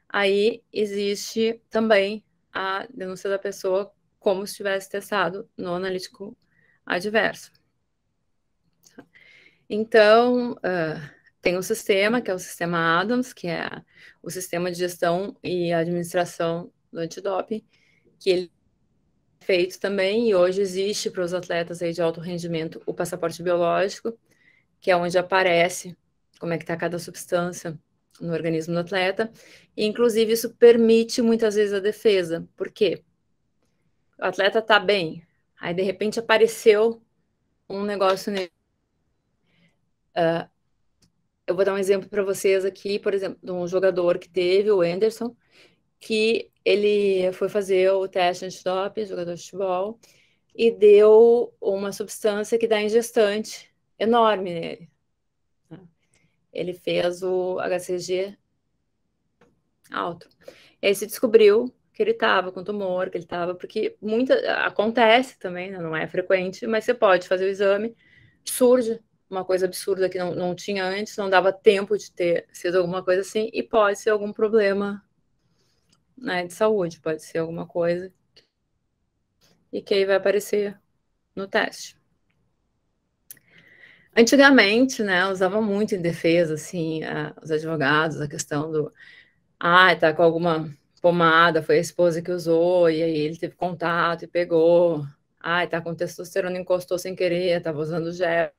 aí existe também a denúncia da pessoa como se tivesse testado no analítico adverso. Então, tem um sistema, que é o sistema Adams, que é o sistema de gestão e administração do antidoping, que ele é feito também, e hoje existe para os atletas aí de alto rendimento o passaporte biológico, que é onde aparece como é que está cada substância no organismo do atleta, e inclusive isso permite muitas vezes a defesa. Por quê? O atleta está bem, aí de repente apareceu um negócio nele. Eu vou dar um exemplo para vocês aqui, por exemplo, de um jogador que teve, o Anderson, que ele foi fazer o teste antidoping, jogador de futebol, e deu uma substância que dá em gestante enorme nele. Ele fez o HCG alto. E aí se descobriu que ele estava com tumor, que ele estava, porque acontece também, né, não é frequente, mas você pode fazer o exame, surge uma coisa absurda que não tinha antes, não dava tempo de ter sido alguma coisa assim, e pode ser algum problema, né, de saúde, pode ser alguma coisa, e que aí vai aparecer no teste. Antigamente, né, usava muito em defesa, assim, os advogados, a questão do, tá com alguma pomada, foi a esposa que usou, e aí ele teve contato e pegou, tá com testosterona, encostou sem querer, tava usando gel.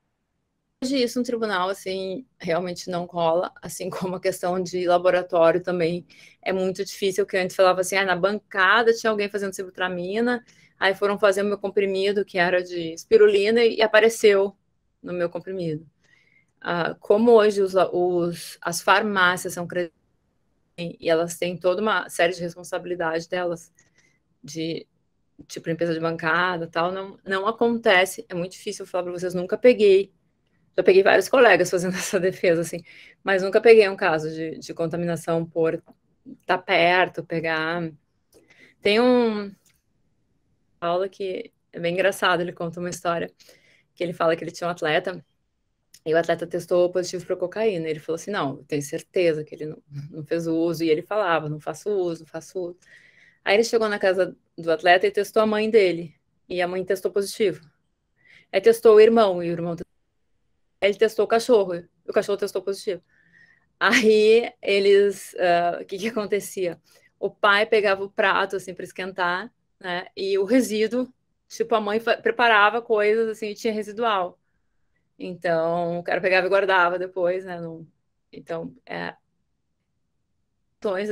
Hoje isso no tribunal, assim, realmente não cola, assim como a questão de laboratório também é muito difícil, que antes falava assim, na bancada tinha alguém fazendo sibutramina, aí foram fazer o meu comprimido, que era de espirulina, e apareceu no meu comprimido. Como hoje as farmácias são e elas têm toda uma série de responsabilidade delas, de tipo limpeza de bancada, tal, não acontece, é muito difícil eu falar para vocês, nunca peguei, já peguei vários colegas fazendo essa defesa, assim, mas nunca peguei um caso de contaminação por estar perto, pegar. Tem aula que é bem engraçado, ele conta uma história, que ele fala que ele tinha um atleta, e o atleta testou positivo para cocaína. Ele falou assim, não, eu tenho certeza que ele não fez uso. E ele falava, não faço uso, não faço uso. Aí ele chegou na casa do atleta e testou a mãe dele. E a mãe testou positivo. Aí testou o irmão, e o irmão testou. Aí ele testou o cachorro, e o cachorro testou positivo. Aí eles, o que acontecia? O pai pegava o prato assim para esquentar, né? E o resíduo, tipo, a mãe preparava coisas assim, e tinha residual. Então o cara pegava e guardava depois, né? Então,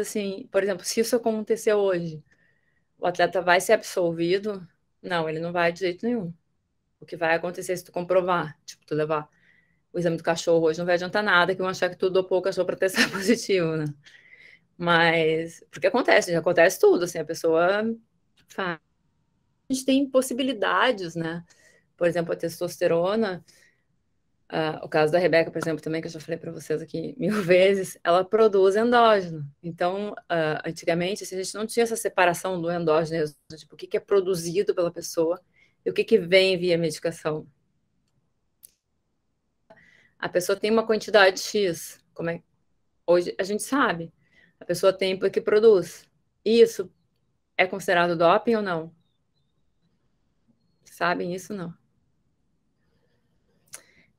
assim, por exemplo, se isso acontecer hoje, o atleta vai ser absolvido? Não, ele não vai de jeito nenhum. O que vai acontecer se tu comprovar, tipo, tu levar o exame do cachorro hoje não vai adiantar nada, que vão achar que tu dopou o cachorro para testar positivo, né? Mas, porque acontece, já acontece tudo, assim, a pessoa faz. A gente tem possibilidades, né? Por exemplo, a testosterona, o caso da Rebeca, por exemplo, também, que eu já falei para vocês aqui 1000 vezes, ela produz endógeno. Então, antigamente, assim, a gente não tinha essa separação do endógeno, tipo, o que é produzido pela pessoa e o que vem via medicação. A pessoa tem uma quantidade X, hoje a gente sabe, a pessoa tem porque produz. Isso é considerado doping ou não? Sabem isso não?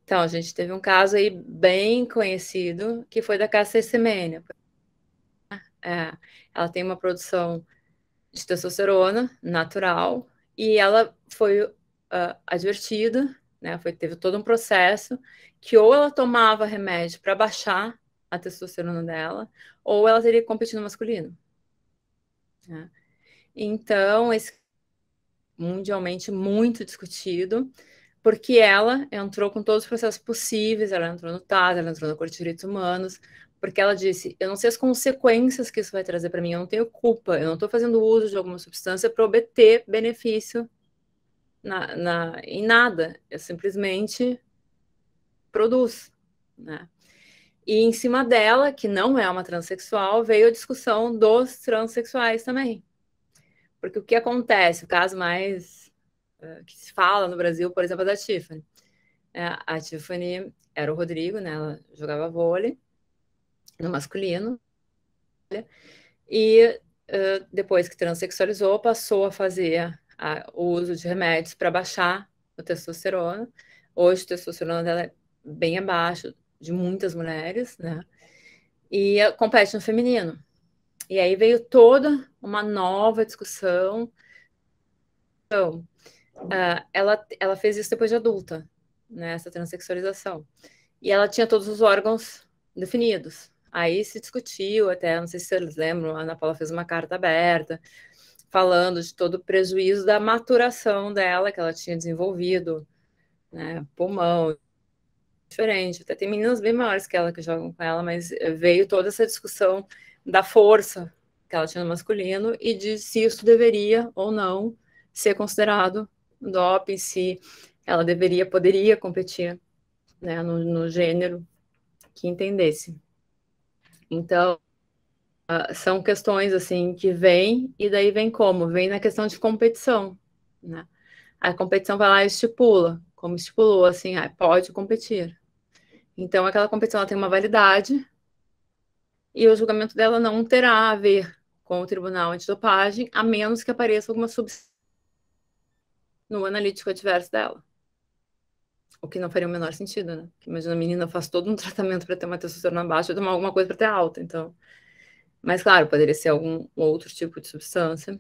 Então, a gente teve um caso aí bem conhecido, que foi da Cássia Semenya. Ela tem uma produção de testosterona natural e ela foi advertida, né? Teve todo um processo que ou ela tomava remédio para baixar a testosterona dela, ou ela teria que competir no masculino. Né? Então, esse mundialmente muito discutido, porque ela entrou com todos os processos possíveis, ela entrou no TAS, ela entrou no Corte de Direitos Humanos, porque ela disse, eu não sei as consequências que isso vai trazer para mim, eu não tenho culpa, eu não estou fazendo uso de alguma substância para obter benefício em nada, eu simplesmente produzo, né? E em cima dela, que não é uma transexual, veio a discussão dos transexuais também. Porque o que acontece, o caso mais que se fala no Brasil, por exemplo, é da Tiffany. A Tiffany era o Rodrigo, né? Ela jogava vôlei no masculino. E depois que transexualizou, passou a fazer o uso de remédios para baixar a testosterona. Hoje a testosterona dela é bem abaixo de muitas mulheres, né? E compete no feminino. E aí veio toda uma nova discussão. Então, ela fez isso depois de adulta, né? Essa transexualização. E ela tinha todos os órgãos definidos. Aí se discutiu até, não sei se vocês lembram, a Ana Paula fez uma carta aberta falando de todo o prejuízo da maturação dela, que ela tinha desenvolvido, né, pulmão, diferente. Até tem meninas bem maiores que ela que jogam com ela, mas veio toda essa discussão da força que ela tinha no masculino e de se isso deveria ou não ser considerado doping, se ela poderia competir, né, no gênero que entendesse. Então, são questões assim que vêm, e daí vem como? Vem na questão de competição, né? A competição vai lá e estipula, como estipulou, assim, pode competir. Então, aquela competição ela tem uma validade e o julgamento dela não terá a ver com o Tribunal Antidopagem, a menos que apareça alguma substância no analítico adverso dela. O que não faria o menor sentido, né? Porque imagina, a menina faz todo um tratamento para ter uma testosterona baixa e tomar alguma coisa para ter alta, então... Mas, claro, poderia ser algum outro tipo de substância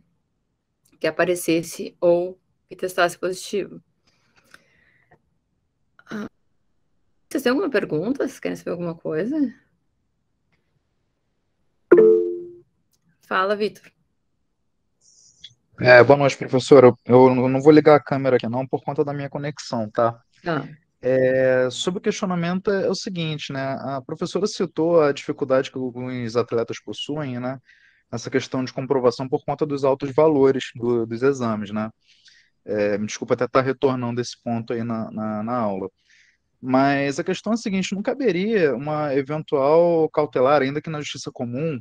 que aparecesse ou que testasse positivo. Vocês têm alguma pergunta? Vocês querem saber alguma coisa? Fala, Vitor. Boa noite, professora. Eu não vou ligar a câmera aqui não por conta da minha conexão, tá? Ah. Sobre o questionamento é o seguinte, né? A professora citou a dificuldade que alguns atletas possuem, né? Essa questão de comprovação por conta dos altos valores dos exames, né? Me desculpa até estar retornando esse ponto aí na aula. Mas a questão é a seguinte, não caberia uma eventual cautelar, ainda que na justiça comum,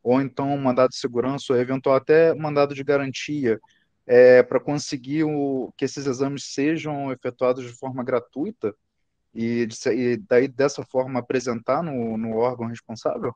ou então um mandado de segurança, ou eventual até mandado de garantia, para conseguir que esses exames sejam efetuados de forma gratuita e daí dessa forma apresentar no órgão responsável?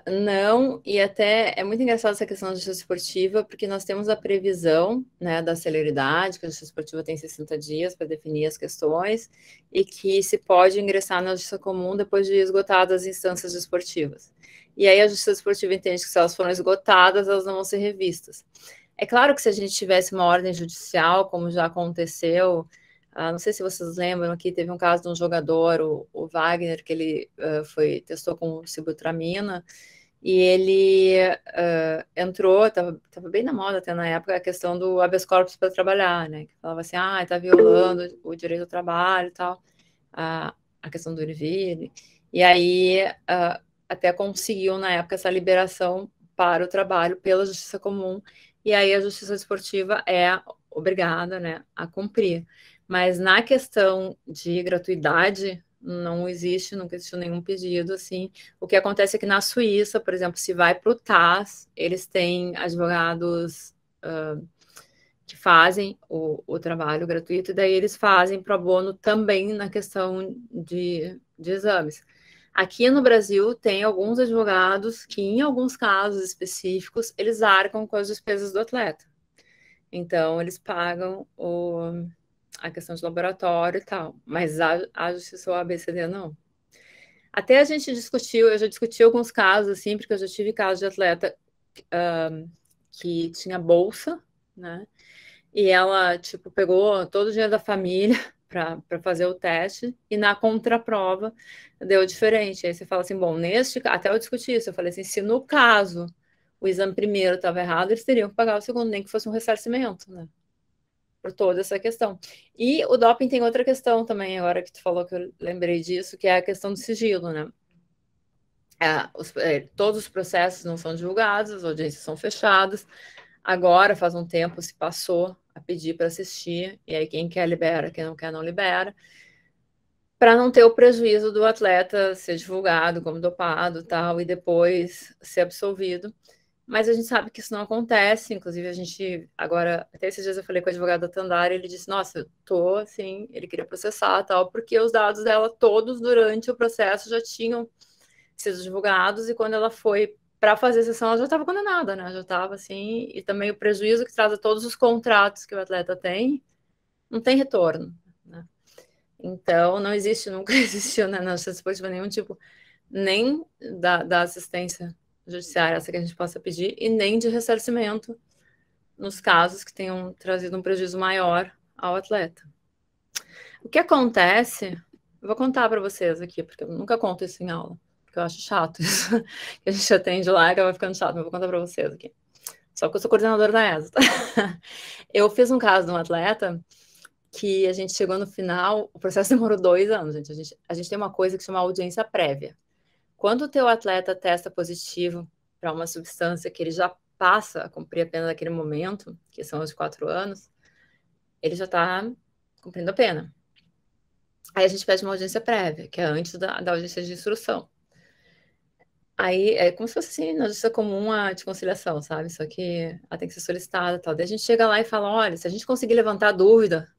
Não, e até é muito engraçado essa questão da justiça esportiva, porque nós temos a previsão, né, da celeridade, que a justiça esportiva tem 60 dias para definir as questões, e que se pode ingressar na justiça comum depois de esgotadas as instâncias esportivas. E aí a justiça esportiva entende que se elas foram esgotadas, elas não vão ser revistas. É claro que se a gente tivesse uma ordem judicial, como já aconteceu, não sei se vocês lembram, aqui teve um caso de um jogador, o Wagner, que ele testou com sibutramina, e ele entrou, estava bem na moda até na época, a questão do habeas corpus para trabalhar, né? Que falava assim, está violando o direito ao trabalho e tal, a questão do IRV. E aí até conseguiu, na época, essa liberação para o trabalho pela justiça comum, e aí a justiça esportiva é obrigada, né, a cumprir. Mas na questão de gratuidade, não existe, nunca existiu nenhum pedido, assim. O que acontece é que na Suíça, por exemplo, se vai para o TAS, eles têm advogados que fazem o trabalho gratuito, e daí eles fazem pro bono também na questão de exames. Aqui no Brasil, tem alguns advogados que, em alguns casos específicos, eles arcam com as despesas do atleta. Então, eles pagam a questão de laboratório e tal, mas a justiça ou a ABCD não. Até a gente discutiu, eu já discuti alguns casos, assim, porque eu já tive casos de atleta que tinha bolsa, né? E ela, tipo, pegou todo o dinheiro da família para fazer o teste, e na contraprova deu diferente. Aí você fala assim, bom, até eu discuti isso, eu falei assim, se no caso o exame primeiro estava errado, eles teriam que pagar o segundo, nem que fosse um ressarcimento, né? Por toda essa questão. E o doping tem outra questão também, agora que tu falou que eu lembrei disso, que é a questão do sigilo, né? Todos os processos não são divulgados, as audiências são fechadas. Agora, faz um tempo, se passou a pedir para assistir, e aí quem quer libera, quem não quer não libera, para não ter o prejuízo do atleta ser divulgado como dopado tal, e depois ser absolvido. Mas a gente sabe que isso não acontece, inclusive a gente, agora, até esses dias eu falei com o advogado da Tandara, ele disse, nossa, eu tô, assim, ele queria processar tal, porque os dados dela todos durante o processo já tinham sido divulgados, e quando ela foi para fazer a sessão, ela já estava condenada, né, já estava assim, e também o prejuízo que traz a todos os contratos que o atleta tem, não tem retorno, né. Então, não existe, nunca existiu, né, na justiça esportiva nenhum tipo, nem da assistência judiciária, essa que a gente possa pedir, e nem de ressarcimento nos casos que tenham trazido um prejuízo maior ao atleta. O que acontece, eu vou contar para vocês aqui, porque eu nunca conto isso em aula, porque eu acho chato isso, que a gente atende lá e acaba ficando chato, mas eu vou contar para vocês aqui. Só que eu sou coordenadora da ESA, tá? Eu fiz um caso de um atleta que a gente chegou no final, o processo demorou 2 anos, gente. A gente tem uma coisa que chama audiência prévia. Quando o teu atleta testa positivo para uma substância que ele já passa a cumprir a pena naquele momento, que são os 4 anos, ele já está cumprindo a pena. Aí a gente pede uma audiência prévia, que é antes da audiência de instrução. Aí é como se fosse assim, na justiça comum de conciliação, sabe? Só que ela tem que ser solicitada e tal. Daí a gente chega lá e fala, olha, se a gente conseguir levantar a dúvida,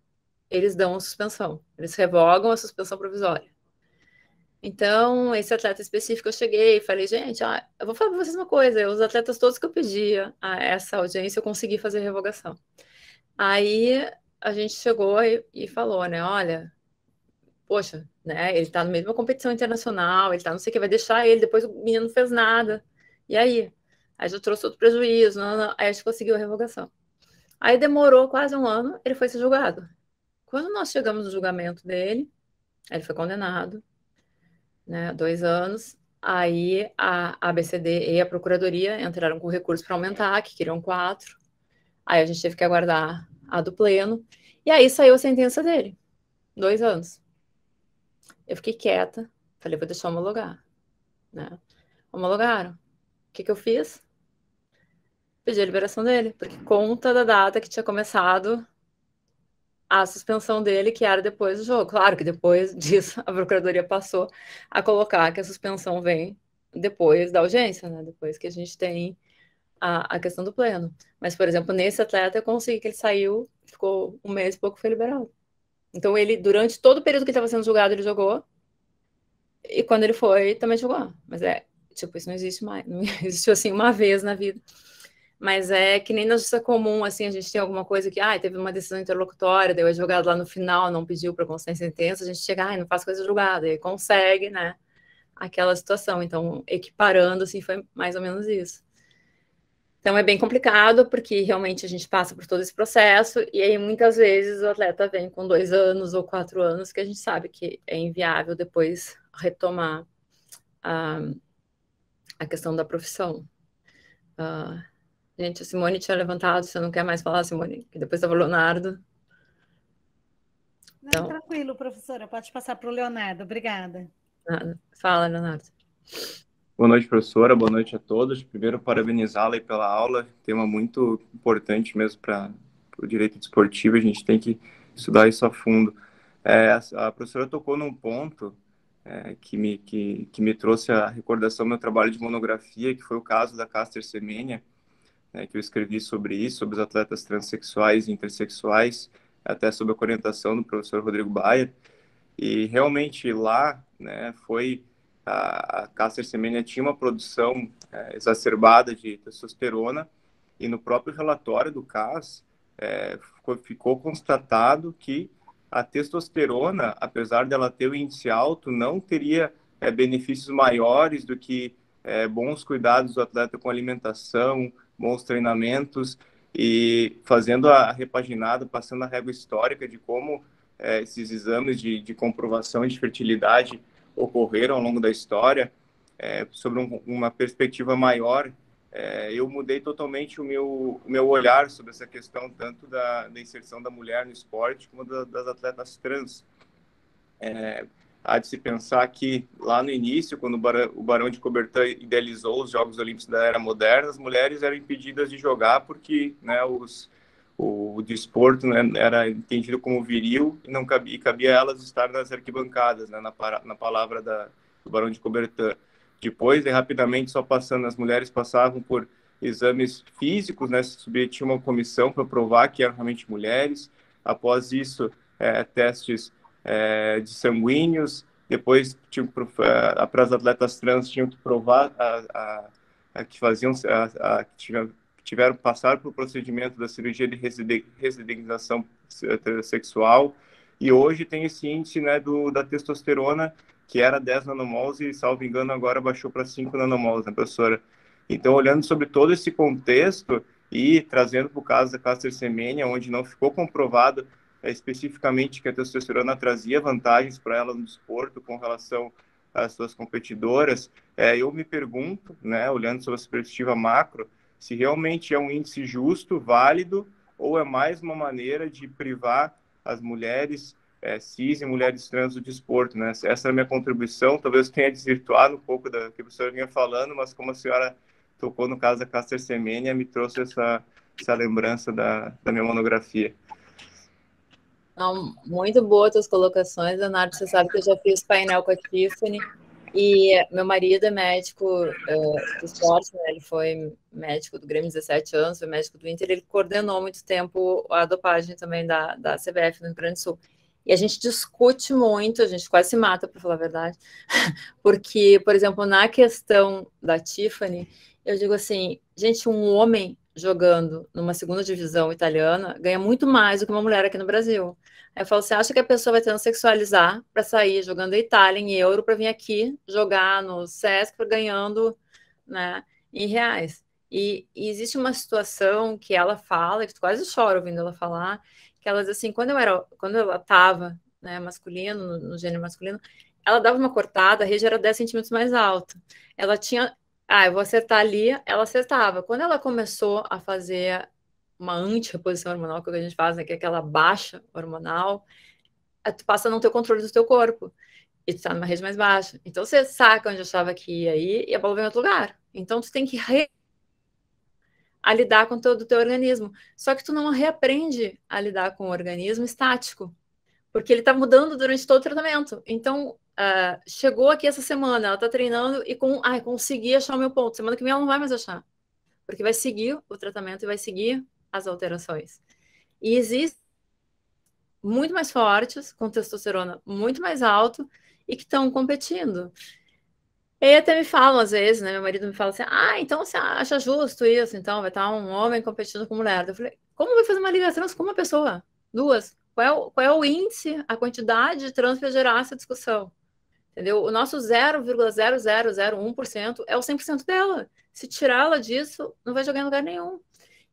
eles dão a suspensão. Eles revogam a suspensão provisória. Então, esse atleta específico, eu cheguei e falei, gente, eu vou falar para vocês uma coisa, os atletas todos que eu pedia a essa audiência, eu consegui fazer revogação. Aí, a gente chegou e falou, né, olha, poxa, né, ele tá no meio de uma competição internacional, ele tá não sei o que, vai deixar ele, depois o menino não fez nada, e aí? Aí já trouxe outro prejuízo, não, aí a gente conseguiu a revogação. Aí demorou quase 1 ano, ele foi ser julgado. Quando nós chegamos no julgamento dele, ele foi condenado, né, 2 anos, aí a ABCD e a Procuradoria entraram com recurso para aumentar, que queriam 4, aí a gente teve que aguardar a do pleno, e aí saiu a sentença dele, 2 anos. Eu fiquei quieta, falei, vou deixar homologar, né, homologaram. O que eu fiz? Pedi a liberação dele, porque conta da data que tinha começado a suspensão dele, que era depois do jogo. Claro que depois disso, a Procuradoria passou a colocar que a suspensão vem depois da audiência, né? Depois que a gente tem a questão do pleno. Mas, por exemplo, nesse atleta, eu consegui que ele saiu, ficou 1 mês e pouco, foi liberado. Então, ele, durante todo o período que ele estava sendo julgado, ele jogou, e quando ele foi, também jogou. Mas tipo, isso não existe mais, não existiu assim uma vez na vida. Mas é que nem na justiça comum, assim, a gente tem alguma coisa que, teve uma decisão interlocutória, daí o advogado lá no final não pediu para constar em sentença, a gente chega, não faz coisa julgada, e consegue, né, aquela situação. Então, equiparando, assim, foi mais ou menos isso. Então, é bem complicado, porque realmente a gente passa por todo esse processo, e aí muitas vezes o atleta vem com 2 anos ou 4 anos, que a gente sabe que é inviável depois retomar a questão da profissão. Gente, a Simone tinha levantado, você não quer mais falar, Simone? Que depois estava o Leonardo. Não, então, tranquilo, professora, pode passar para o Leonardo, obrigada. Fala, Leonardo. Boa noite, professora, boa noite a todos. Primeiro, parabenizá-la pela aula, tema muito importante mesmo para o direito desportivo, a gente tem que estudar isso a fundo. A professora tocou num ponto que me trouxe a recordação do meu trabalho de monografia, que foi o caso da Caster Semenya, que eu escrevi sobre isso, sobre os atletas transexuais e intersexuais, até sob a orientação do professor Rodrigo Bayer. E realmente lá, né, foi a Caster Semenya tinha uma produção exacerbada de testosterona, e no próprio relatório do CAS ficou constatado que a testosterona, apesar dela ter o índice alto, não teria benefícios maiores do que bons cuidados do atleta com alimentação, bons treinamentos, e fazendo a repaginada, passando a régua histórica de como esses exames de comprovação de fertilidade ocorreram ao longo da história, sobre uma perspectiva maior, eu mudei totalmente o meu olhar sobre essa questão, tanto da inserção da mulher no esporte, como das atletas trans. Há de se pensar que, lá no início, quando o Barão de Coubertin idealizou os Jogos Olímpicos da Era Moderna, as mulheres eram impedidas de jogar porque, né, o desporto, né, era entendido como viril e não cabia a elas estar nas arquibancadas, né, na palavra do Barão de Coubertin. Depois, rapidamente, só passando, as mulheres passavam por exames físicos, né, se submetiam a uma comissão para provar que eram realmente mulheres. Após isso, testes de sanguíneos. Depois, para as atletas trans, tinham que provar que faziam, passaram por procedimento da cirurgia de residentização sexual. E hoje tem esse índice, né, da testosterona, que era 10 nanomols e, salvo engano, agora baixou para 5 nanomols, né, professora? Então, olhando sobre todo esse contexto e trazendo para o caso da Caster Semenya, onde não ficou comprovado especificamente que a testosterona trazia vantagens para ela no desporto com relação às suas competidoras, eu me pergunto, né, olhando sobre a perspectiva macro, se realmente é um índice justo, válido, ou é mais uma maneira de privar as mulheres cis e mulheres trans do desporto, né? Essa é a minha contribuição. Talvez tenha desvirtuado um pouco da que a professora vinha falando, mas como a senhora tocou no caso da Caster Semenya, me trouxe essa lembrança da minha monografia. Não, muito boas as colocações, Leonardo. Você sabe que eu já fiz painel com a Tiffany, e meu marido é médico do esporte, né? Ele foi médico do Grêmio 17 anos, foi médico do Inter, ele coordenou muito tempo a dopagem também da CBF no Rio Grande do Sul. E a gente discute muito, a gente quase se mata, para falar a verdade, porque, por exemplo, na questão da Tiffany, eu digo assim, gente, um homem jogando numa segunda divisão italiana ganha muito mais do que uma mulher aqui no Brasil. Aí eu falo, você acha que a pessoa vai transexualizar para sair jogando a Itália em euro para vir aqui jogar no Sesc ganhando, né, em reais? E existe uma situação que ela fala, que tu quase chora ouvindo ela falar, que ela diz assim, quando ela estava, né, masculino, no gênero masculino, ela dava uma cortada, a rede era 10 centímetros mais alta. Ela tinha, eu vou acertar ali, ela acertava. Quando ela começou a fazer uma anti-reposição hormonal, que a gente faz, né, que é aquela baixa hormonal, tu passa a não ter o controle do teu corpo. E tu tá numa rede mais baixa. Então você saca onde achava que ia ir e a bola vem em outro lugar. Então tu tem que a lidar com todo o teu organismo. Só que tu não reaprende a lidar com o organismo estático, porque ele tá mudando durante todo o tratamento. Então, chegou aqui essa semana, ela tá treinando e consegui achar o meu ponto. Semana que vem ela não vai mais achar, porque vai seguir o tratamento e vai seguir as alterações. E existem muito mais fortes, com testosterona muito mais alto, e que estão competindo. E até me falam, às vezes, né? Meu marido me fala assim, então você acha justo isso? Então vai estar um homem competindo com mulher. Eu falei, como vai fazer uma liga trans com uma pessoa? Duas? Qual é o índice, a quantidade de trans para gerar essa discussão? Entendeu? O nosso 0,0001% é o 100% dela. Se tirá-la disso, não vai jogar em lugar nenhum.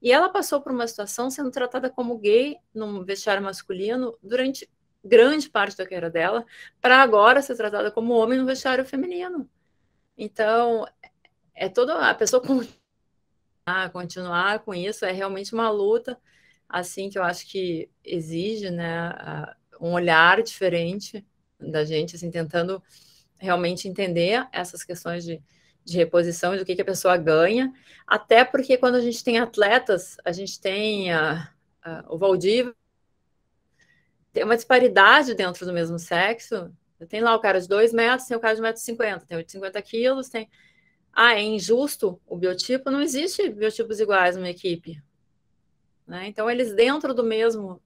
E ela passou por uma situação sendo tratada como gay num vestiário masculino durante grande parte da carreira dela, para agora ser tratada como homem no vestiário feminino. Então, é toda a pessoa continuar com isso, é realmente uma luta, assim, que eu acho que exige, né, um olhar diferente da gente, assim, tentando realmente entender essas questões de reposição, do que a pessoa ganha, até porque quando a gente tem atletas, a gente tem o Valdívia, tem uma disparidade dentro do mesmo sexo, tem lá o cara de 2 metros, tem o cara de 1,50 m, tem o de 50 quilos, tem... é injusto o biotipo? Não existe biotipos iguais numa equipe. Né? Então, eles dentro do mesmo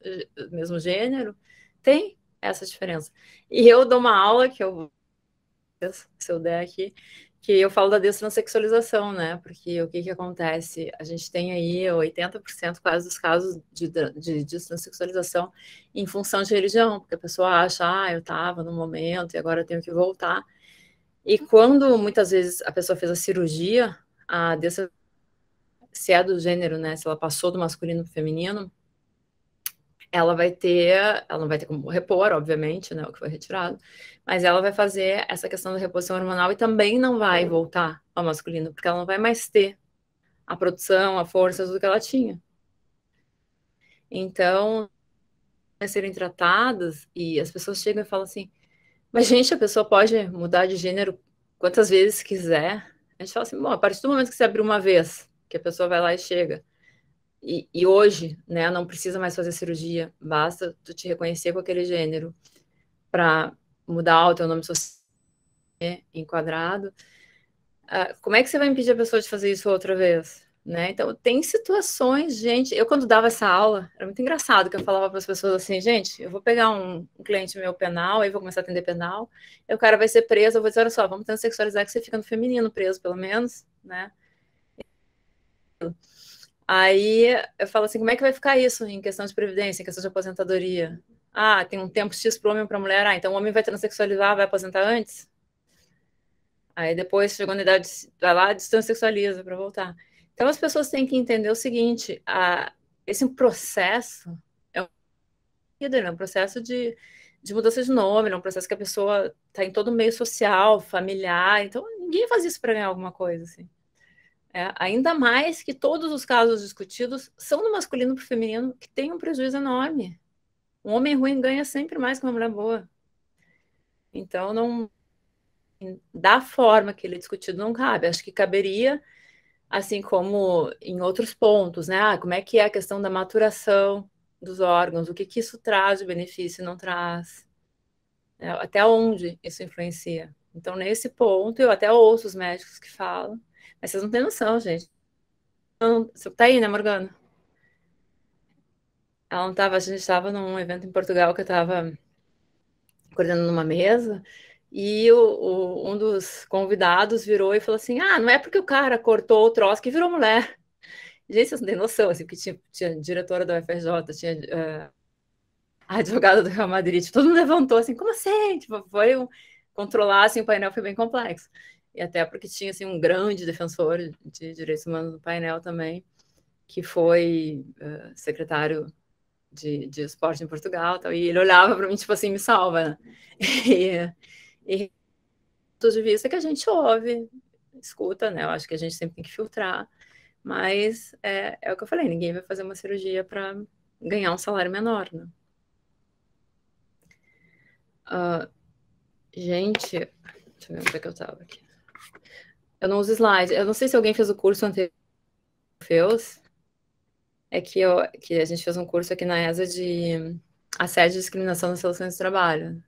gênero, tem essa diferença. E eu dou uma aula, se eu der aqui, que eu falo da destransexualização, né? Porque o que acontece? A gente tem aí 80% quase dos casos de destransexualização em função de religião, porque a pessoa acha, eu estava no momento e agora eu tenho que voltar. E quando muitas vezes a pessoa fez a cirurgia, se é do gênero, né? Se ela passou do masculino para o feminino, ela não vai ter como repor, obviamente, né? O que foi retirado, mas ela vai fazer essa questão da reposição hormonal e também não vai voltar ao masculino, porque ela não vai mais ter a produção, a força do que ela tinha. Então, serem tratadas e as pessoas chegam e falam assim, mas gente, a pessoa pode mudar de gênero quantas vezes quiser. A gente fala assim, bom, a partir do momento que você abrir uma vez, que a pessoa vai lá e chega, e hoje, né, não precisa mais fazer cirurgia, basta tu te reconhecer com aquele gênero para mudar o teu nome social enquadrado. Como é que você vai impedir a pessoa de fazer isso outra vez? Né? Então, tem situações, gente. Eu, quando dava essa aula, era muito engraçado que eu falava para as pessoas assim: gente, eu vou pegar um cliente meu penal, aí vou começar a atender penal, aí o cara vai ser preso. Eu vou dizer: olha só, vamos transexualizar que você fica no feminino preso, pelo menos, né? Aí eu falo assim: como é que vai ficar isso em questão de previdência, em questão de aposentadoria? Tem um tempo X para o homem e para a mulher. Então o homem vai transexualizar, vai aposentar antes? Aí depois, chegou na idade, vai lá, destransexualiza para voltar. Então as pessoas têm que entender o seguinte: esse processo é um processo de mudança de nome, é um processo que a pessoa está em todo o meio social, familiar. Então ninguém faz isso para ganhar alguma coisa, assim. Ainda mais que todos os casos discutidos são do masculino para o feminino, que tem um prejuízo enorme. Um homem ruim ganha sempre mais que uma mulher boa. Então, não, da forma que ele é discutido, não cabe. Acho que caberia, assim como em outros pontos, né? Como é que é a questão da maturação dos órgãos, o que isso traz de benefício e não traz, né? Até onde isso influencia. Então, nesse ponto, eu até ouço os médicos que falam, mas vocês não têm noção, gente. Você tá aí, né, Morgana? Ela não estava, a gente estava num evento em Portugal que eu estava coordenando numa mesa, e um dos convidados virou e falou assim: não é porque o cara cortou o troço que virou mulher. Gente, vocês não têm noção, assim, porque tinha diretora da UFRJ, tinha a advogada do Real Madrid, todo mundo levantou assim, como assim? Tipo, controlar assim, o painel foi bem complexo. E até porque tinha assim, um grande defensor de direitos humanos no painel também, que foi secretário de esporte em Portugal, tal, e ele olhava para mim, tipo assim, me salva, né? E pontos de vista que a gente ouve, escuta, né? Eu acho que a gente sempre tem que filtrar, mas é o que eu falei, ninguém vai fazer uma cirurgia para ganhar um salário menor, né? Gente, deixa eu ver onde é que eu estava aqui. Eu não uso slide. Eu não sei se alguém fez o curso anterior. É que a gente fez um curso aqui na ESA de assédio e discriminação nas relações de trabalho.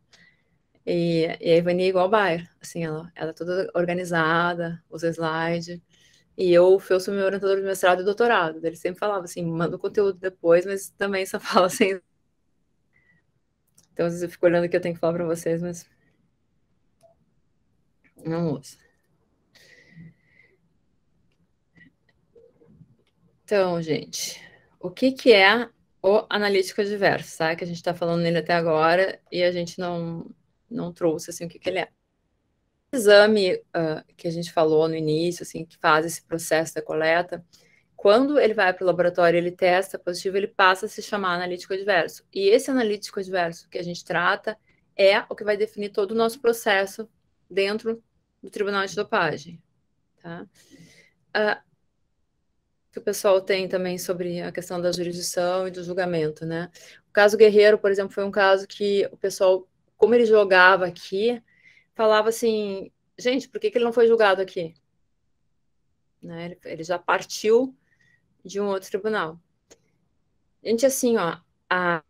E a Ivani é igual ao Bayer, assim, ela é toda organizada, usa slide. E eu sou meu orientador de mestrado e doutorado. Ele sempre falava assim, manda o conteúdo depois, mas também só fala assim. Então, às vezes eu fico olhando o que eu tenho que falar para vocês, mas não uso. Então, gente, o que é o analítico adverso, tá? Que a gente está falando nele até agora e a gente não trouxe, assim, o que ele é. O exame que a gente falou no início, assim, que faz esse processo da coleta, quando ele vai para o laboratório, ele testa positivo, ele passa a se chamar analítico adverso. E esse analítico adverso que a gente trata é o que vai definir todo o nosso processo dentro do Tribunal de Dopagem, tá? Que o pessoal tem também sobre a questão da jurisdição e do julgamento, né? O caso Guerreiro, por exemplo, foi um caso que o pessoal, como ele jogava aqui, falava assim, gente, por que ele não foi julgado aqui? Né? Ele já partiu de um outro tribunal. Gente, assim, ó, a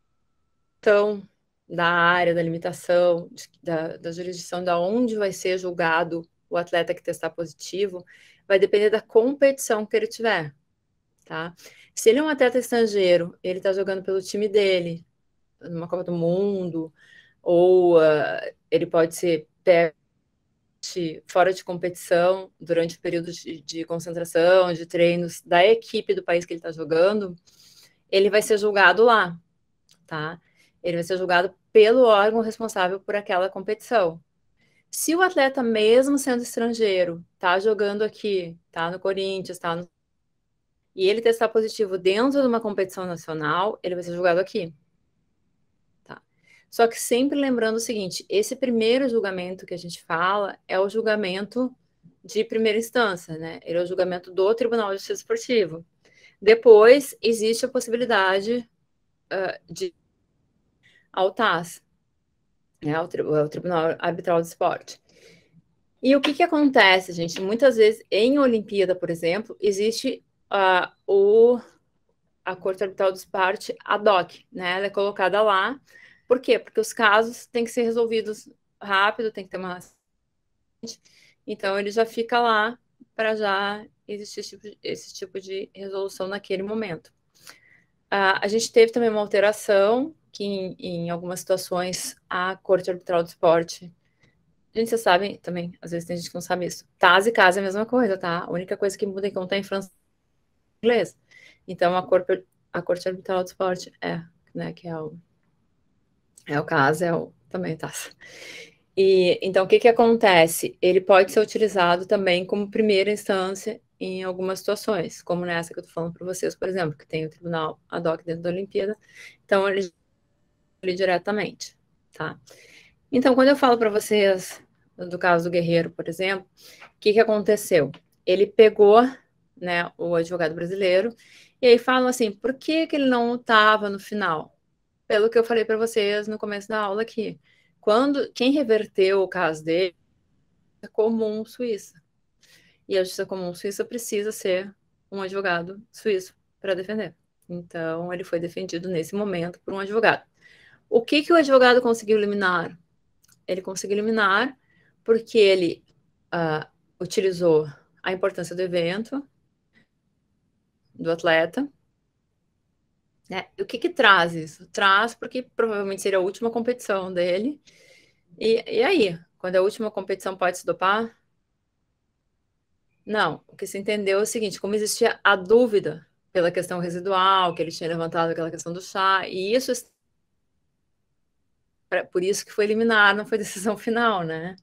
questão da área, da limitação, da jurisdição, da onde vai ser julgado o atleta que testar positivo, vai depender da competição que ele tiver. Tá? Se ele é um atleta estrangeiro, ele está jogando pelo time dele, numa Copa do Mundo, ou ele pode ser fora de competição, durante o período de concentração, de treinos da equipe do país que ele está jogando, ele vai ser julgado lá, tá? Ele vai ser julgado pelo órgão responsável por aquela competição. Se o atleta, mesmo sendo estrangeiro, está jogando aqui, tá no Corinthians, está no e ele testar positivo dentro de uma competição nacional, ele vai ser julgado aqui. Tá? Só que sempre lembrando o seguinte, esse primeiro julgamento que a gente fala é o julgamento de primeira instância, né? Ele é o julgamento do Tribunal de Justiça Esportivo. Depois, existe a possibilidade de ao TAS, né? O Tribunal Arbitral do Esporte. E o que acontece, gente? Muitas vezes, em Olimpíada, por exemplo, existe a Corte Arbitral do Esporte ad hoc, né? Ela é colocada lá. Por quê? Porque os casos têm que ser resolvidos rápido, tem que ter uma... Então, ele já fica lá para já existir esse tipo de resolução naquele momento. A gente teve também uma alteração que, em algumas situações, a Corte Arbitral do Esporte... Gente, vocês sabem também, às vezes tem gente que não sabe isso. TAS e CAS é a mesma coisa, tá? A única coisa que muda é que um tá em francês e inglês. Então, a Corte Arbitral do Esporte né, que é o CAS, também TAS. E, então, o que acontece? Ele pode ser utilizado também como primeira instância em algumas situações, como nessa que eu tô falando para vocês, por exemplo, que tem o Tribunal ad hoc dentro da Olimpíada. Então, ele diretamente, tá? Então, quando eu falo para vocês do caso do Guerreiro, por exemplo, o que aconteceu? Ele pegou, né, o advogado brasileiro, e aí falam assim, por que ele não estava no final? Pelo que eu falei para vocês no começo da aula aqui. Quem reverteu o caso dele é a comum suíça. E a justiça comum suíça precisa ser um advogado suíço para defender. Então, ele foi defendido nesse momento por um advogado. O que o advogado conseguiu eliminar? Ele conseguiu eliminar porque ele utilizou a importância do evento, do atleta, né? O que traz isso? Traz porque provavelmente seria a última competição dele. E aí, quando a última competição pode se dopar? Não. O que se entendeu é o seguinte, como existia a dúvida pela questão residual, que ele tinha levantado aquela questão do chá, e isso... Por isso que foi eliminar, não foi decisão final, né?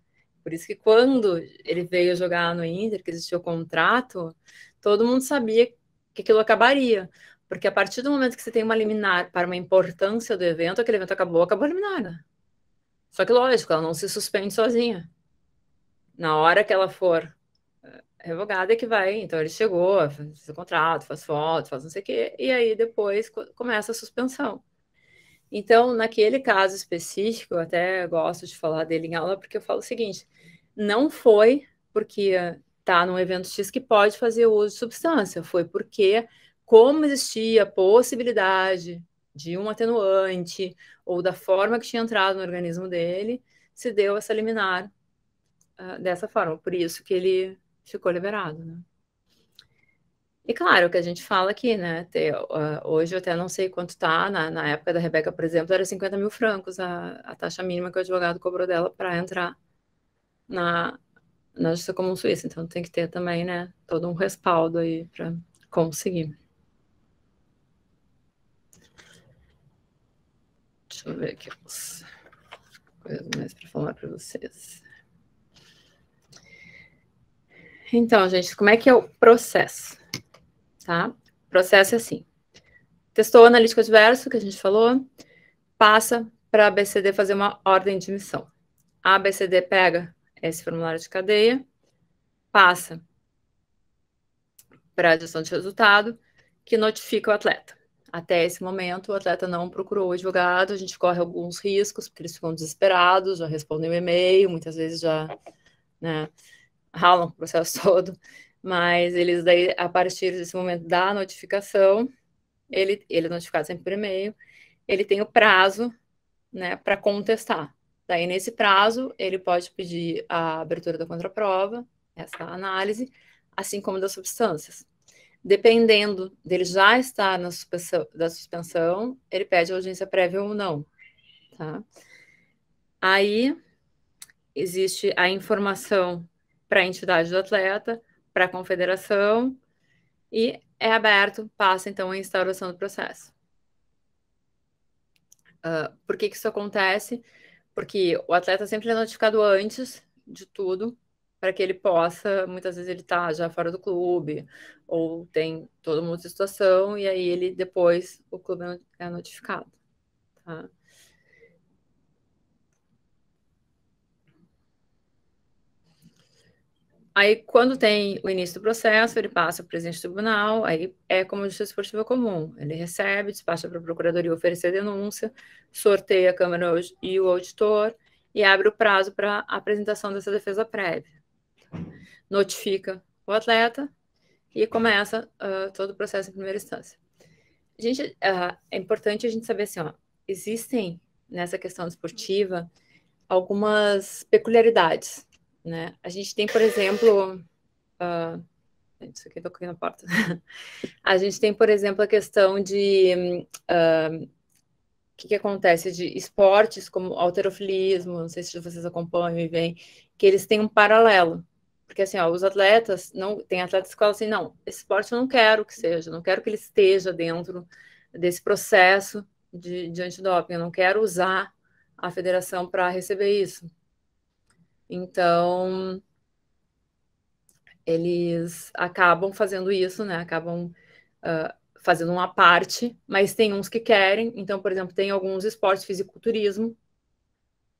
Por isso que quando ele veio jogar no Inter, que existia o contrato, todo mundo sabia que aquilo acabaria. Porque a partir do momento que você tem uma liminar para uma importância do evento, aquele evento acabou a liminar, né? Só que, lógico, ela não se suspende sozinha. Na hora que ela for revogada é que vai... Então, ele chegou, faz o contrato, faz foto, faz não sei o quê, e aí depois começa a suspensão. Então, naquele caso específico, eu até gosto de falar dele em aula, porque eu falo o seguinte, não foi porque está num evento X que pode fazer uso de substância, foi porque, como existia a possibilidade de um atenuante, ou da forma que tinha entrado no organismo dele, se deu essa liminar dessa forma, por isso que ele ficou liberado, né? E claro, o que a gente fala aqui, né? Hoje eu até não sei quanto tá, na época da Rebeca, por exemplo, era 50 mil francos a taxa mínima que o advogado cobrou dela para entrar na Justiça Comum Suíça. Então tem que ter também, né, todo um respaldo aí para conseguir. Deixa eu ver aqui as coisas mais para falar para vocês. Então, gente, como é que é o processo? Tá? O processo é assim. Testou o analítico adverso, que a gente falou, passa para a ABCD fazer uma ordem de missão. A ABCD pega esse formulário de cadeia, passa para a gestão de resultado, que notifica o atleta. Até esse momento, o atleta não procurou o advogado, a gente corre alguns riscos, porque eles ficam desesperados, já respondem o e-mail, muitas vezes já, né, ralam o processo todo, mas eles daí, a partir desse momento da notificação, ele é notificado sempre por e-mail, ele tem o prazo, né, para contestar. Daí, nesse prazo, ele pode pedir a abertura da contraprova, essa análise, assim como das substâncias. Dependendo dele já estar na suspensão, ele pede audiência prévia ou não. Tá? Aí, existe a informação para a entidade do atleta, para a confederação, e é aberto, passa, então, a instauração do processo. Por que isso acontece? Porque o atleta sempre é notificado antes de tudo, para que ele possa, muitas vezes ele está já fora do clube, ou tem toda uma outra situação, e aí ele depois, o clube é notificado. Tá? Aí, quando tem o início do processo, ele passa para o presidente do tribunal, aí é como justiça esportiva comum. Ele recebe, despacha para a procuradoria oferecer denúncia, sorteia a Câmara e o auditor e abre o prazo para a apresentação dessa defesa prévia. Notifica o atleta e começa todo o processo em primeira instância. Gente, é importante a gente saber assim, ó, existem nessa questão esportiva algumas peculiaridades, né? A gente tem, por exemplo, isso aqui toquei na porta. A gente tem, por exemplo, a questão de o que acontece de esportes como halterofilismo, não sei se vocês acompanham e veem, que eles têm um paralelo. Porque assim, ó, os atletas, tem atletas que falam assim, não, esse esporte eu não quero que seja, não quero que ele esteja dentro desse processo de antidoping, eu não quero usar a federação para receber isso. Então, eles acabam fazendo isso, né? Acabam fazendo uma parte, mas tem uns que querem. Então, por exemplo, tem alguns esportes fisiculturismo,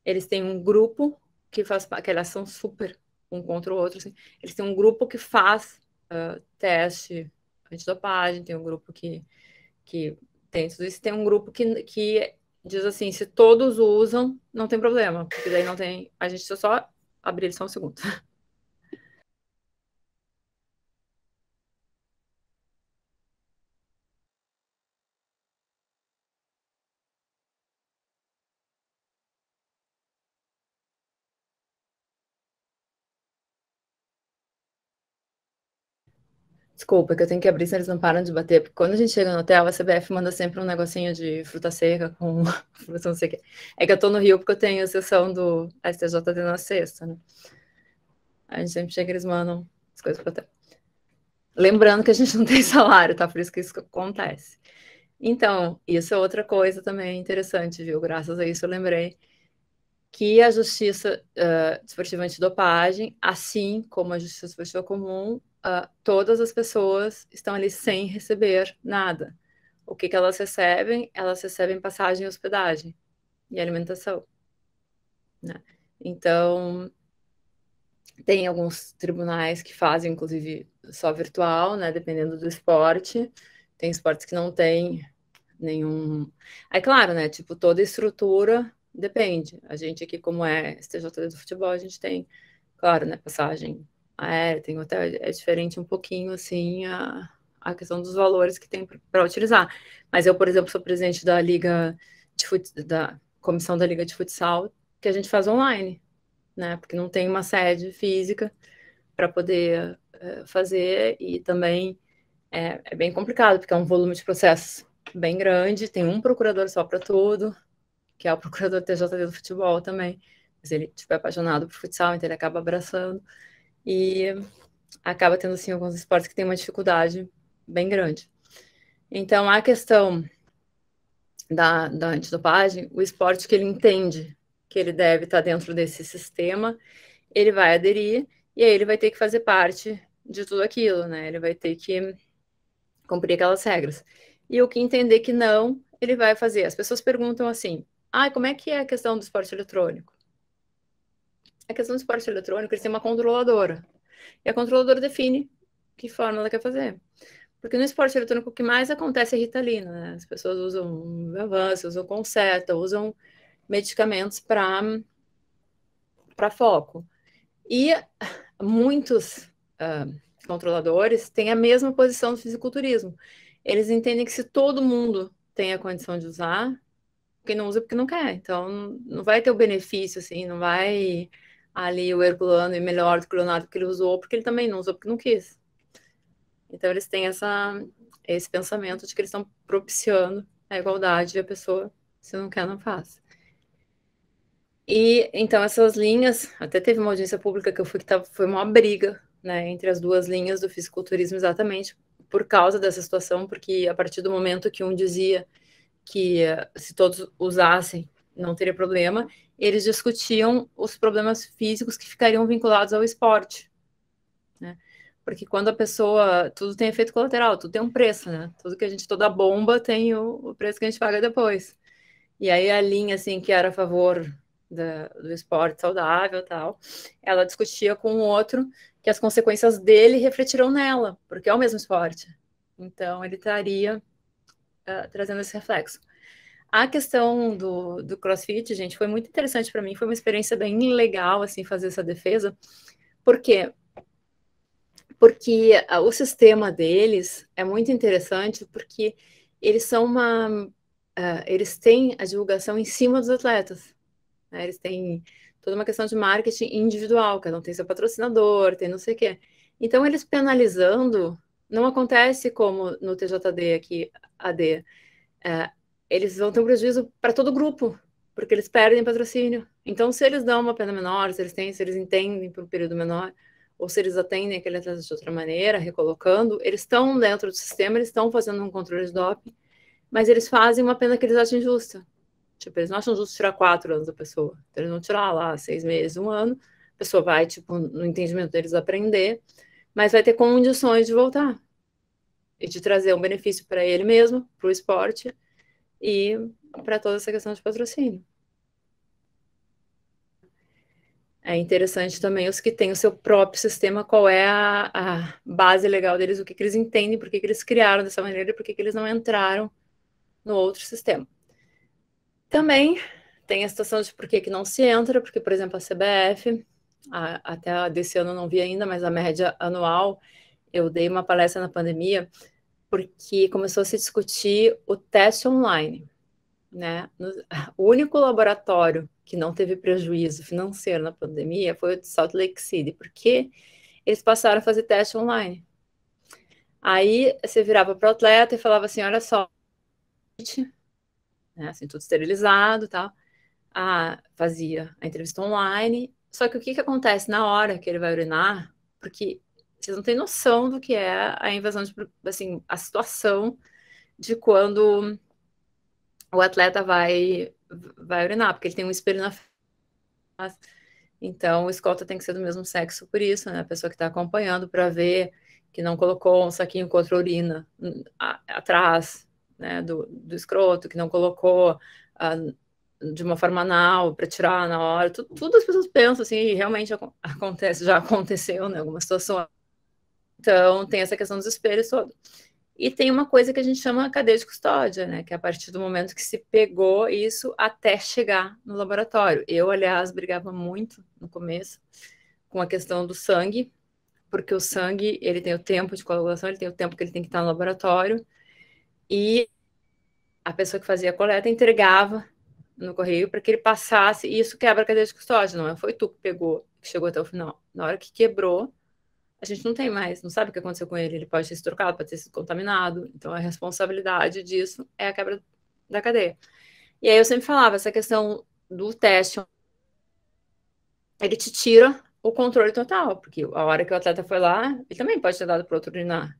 eles têm um grupo que faz, que elas são super um contra o outro, assim. Eles têm um grupo que faz teste antidopagem, tem um grupo que tem tudo isso, tem um grupo que diz assim, se todos usam, não tem problema, porque daí não tem, a gente só abrir só um segundo. Desculpa, que eu tenho que abrir, se eles não param de bater. Porque quando a gente chega no hotel, a CBF manda sempre um negocinho de fruta seca com fruta não sei o quê. É que eu tô no Rio porque eu tenho a sessão do STJD na sexta, né? A gente sempre chega e eles mandam as coisas pro hotel. Lembrando que a gente não tem salário, tá? Por isso que isso acontece. Então, isso é outra coisa também interessante, viu? Graças a isso eu lembrei que a Justiça Desportiva Antidopagem, assim como a Justiça Esportiva Comum, todas as pessoas estão ali sem receber nada. O que elas recebem? Elas recebem passagem e hospedagem e alimentação. Né? Então, tem alguns tribunais que fazem, inclusive, só virtual, né? Dependendo do esporte. Tem esportes que não tem nenhum... É claro, né? Tipo, toda estrutura depende. A gente aqui, como é STJD do futebol, a gente tem, claro, né? Passagem aérea, tem hotel, é diferente um pouquinho, assim, a questão dos valores que tem para utilizar. Mas eu, por exemplo, sou presidente da Liga da Comissão da Liga de Futsal, que a gente faz online, né? Porque não tem uma sede física para poder fazer, e também é bem complicado, porque é um volume de processos bem grande, tem um procurador só para tudo, que é o procurador TJD do futebol também, mas ele tipo, é apaixonado por futsal, então ele acaba abraçando, e acaba tendo, assim, alguns esportes que tem uma dificuldade bem grande. Então, a questão da antidopagem, o esporte que ele entende que ele deve estar dentro desse sistema, ele vai aderir e aí ele vai ter que fazer parte de tudo aquilo, né? Ele vai ter que cumprir aquelas regras. E o que entender que não, ele vai fazer. As pessoas perguntam assim, como é que é a questão do esporte eletrônico? A questão do esporte eletrônico, eles têm uma controladora. E a controladora define que forma ela quer fazer. Porque no esporte eletrônico o que mais acontece é Ritalina, né? As pessoas usam Avanço, usam Concerta, usam medicamentos para foco. E muitos controladores têm a mesma posição do fisiculturismo. Eles entendem que se todo mundo tem a condição de usar, quem não usa porque não quer. Então, não vai ter o benefício, assim, não vai ali o Herculano ir melhor do que o Leonardo porque ele usou, porque ele também não usou porque não quis. Então, eles têm esse pensamento de que eles estão propiciando a igualdade e a pessoa, se não quer, não faz. E, então, essas linhas, até teve uma audiência pública que eu fui, foi uma briga, né, entre as duas linhas do fisiculturismo, exatamente por causa dessa situação, porque a partir do momento que um dizia que se todos usassem, não teria problema, eles discutiam os problemas físicos que ficariam vinculados ao esporte, né? Porque quando a pessoa, tudo tem efeito colateral, tudo tem um preço, né? Toda bomba tem o preço que a gente paga depois. E aí a linha, assim, que era a favor do esporte saudável e tal, ela discutia com o outro que as consequências dele refletirão nela, porque é o mesmo esporte. Então, ele estaria trazendo esse reflexo. A questão do CrossFit, gente, foi muito interessante para mim, foi uma experiência bem legal, assim, fazer essa defesa. Por quê? Porque o sistema deles é muito interessante, porque eles são eles têm a divulgação em cima dos atletas, né? Eles têm toda uma questão de marketing individual, cada um tem seu patrocinador, tem não sei o quê. Então, eles penalizando, não acontece como no TJD aqui, AD, eles vão ter um prejuízo para todo o grupo, porque eles perdem patrocínio. Então, se eles dão uma pena menor, se eles entendem por um período menor, ou se eles atendem aquele atleta de outra maneira, recolocando, eles estão dentro do sistema, eles estão fazendo um controle de doping, mas eles fazem uma pena que eles acham justa. Tipo, eles não acham justo tirar 4 anos da pessoa. Então, eles vão tirar lá 6 meses, 1 ano, a pessoa vai, tipo, no entendimento deles, aprender, mas vai ter condições de voltar e de trazer um benefício para ele mesmo, para o esporte, e para toda essa questão de patrocínio. É interessante também os que têm o seu próprio sistema, qual é a base legal deles, o que eles entendem, por que eles criaram dessa maneira e por que eles não entraram no outro sistema. Também tem a situação de por que não se entra, porque, por exemplo, a CBF, até desse ano eu não vi ainda, mas a média anual, eu dei uma palestra na pandemia, porque começou a se discutir o teste online, né? O único laboratório que não teve prejuízo financeiro na pandemia foi o de Salt Lake City, porque eles passaram a fazer teste online. Aí você virava para o atleta e falava assim, olha só, né, assim, tudo esterilizado e tal. Fazia a entrevista online, só que o que acontece na hora que ele vai urinar, porque vocês não têm noção do que é a invasão de, assim, a situação de quando o atleta vai urinar, porque ele tem um espelho na frente. Então, o escolta tem que ser do mesmo sexo, por isso, né? A pessoa que está acompanhando para ver que não colocou um saquinho contra a urina atrás, né, do escroto, que não colocou de uma forma anal para tirar na hora. Tudo as pessoas pensam assim, e realmente acontece, já aconteceu, né? Alguma situação. Então, tem essa questão dos espelhos todo. E tem uma coisa que a gente chama cadeia de custódia, né? Que é a partir do momento que se pegou isso até chegar no laboratório. Eu, aliás, brigava muito no começo com a questão do sangue, porque o sangue, ele tem o tempo de coagulação, ele tem o tempo que ele tem que estar no laboratório, e a pessoa que fazia a coleta entregava no correio para que ele passasse, e isso quebra a cadeia de custódia, não foi tu que pegou, que chegou até o final. Na hora que quebrou, a gente não tem mais, não sabe o que aconteceu com ele pode ter sido trocado, pode ter sido contaminado, então a responsabilidade disso é a quebra da cadeia. E aí eu sempre falava, essa questão do teste, ele te tira o controle total, porque a hora que o atleta foi lá, ele também pode ter dado para outro urinar,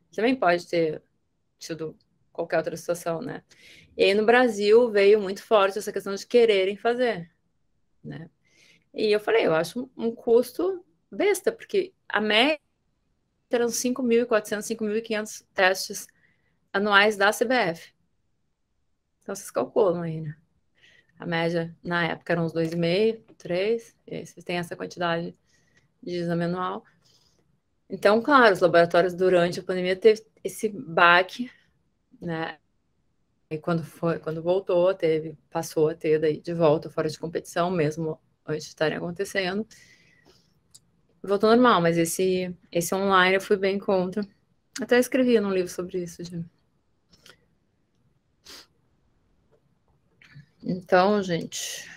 ele também pode ter sido qualquer outra situação, né? E aí no Brasil veio muito forte essa questão de quererem fazer, né? E eu falei, eu acho um custo besta, porque a média eram 5.400, 5.500 testes anuais da CBF. Então vocês calculam aí, né? A média na época eram uns 2,5, 3, e aí vocês têm essa quantidade de exame anual. Então, claro, os laboratórios durante a pandemia teve esse baque, né? E quando voltou, passou a ter daí de volta fora de competição, mesmo antes de estarem acontecendo. Voltou normal, mas esse online eu fui bem contra. Até escrevi num livro sobre isso. Então, gente,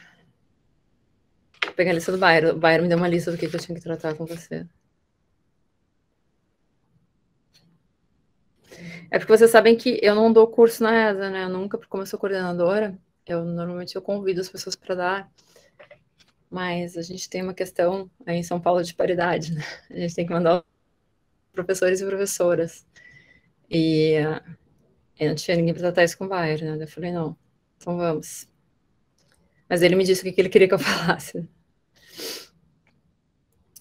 vou pegar a lista do Bayer. O Bayer me deu uma lista do que eu tinha que tratar com você. É porque vocês sabem que eu não dou curso na ESA, né? Eu nunca, como eu sou coordenadora, normalmente eu convido as pessoas para dar. Mas a gente tem uma questão aí em São Paulo de paridade, né? A gente tem que mandar professores e professoras. E eu não tinha ninguém para tratar isso com o Bayer, né? Eu falei, não, então vamos. Mas ele me disse o que ele queria que eu falasse.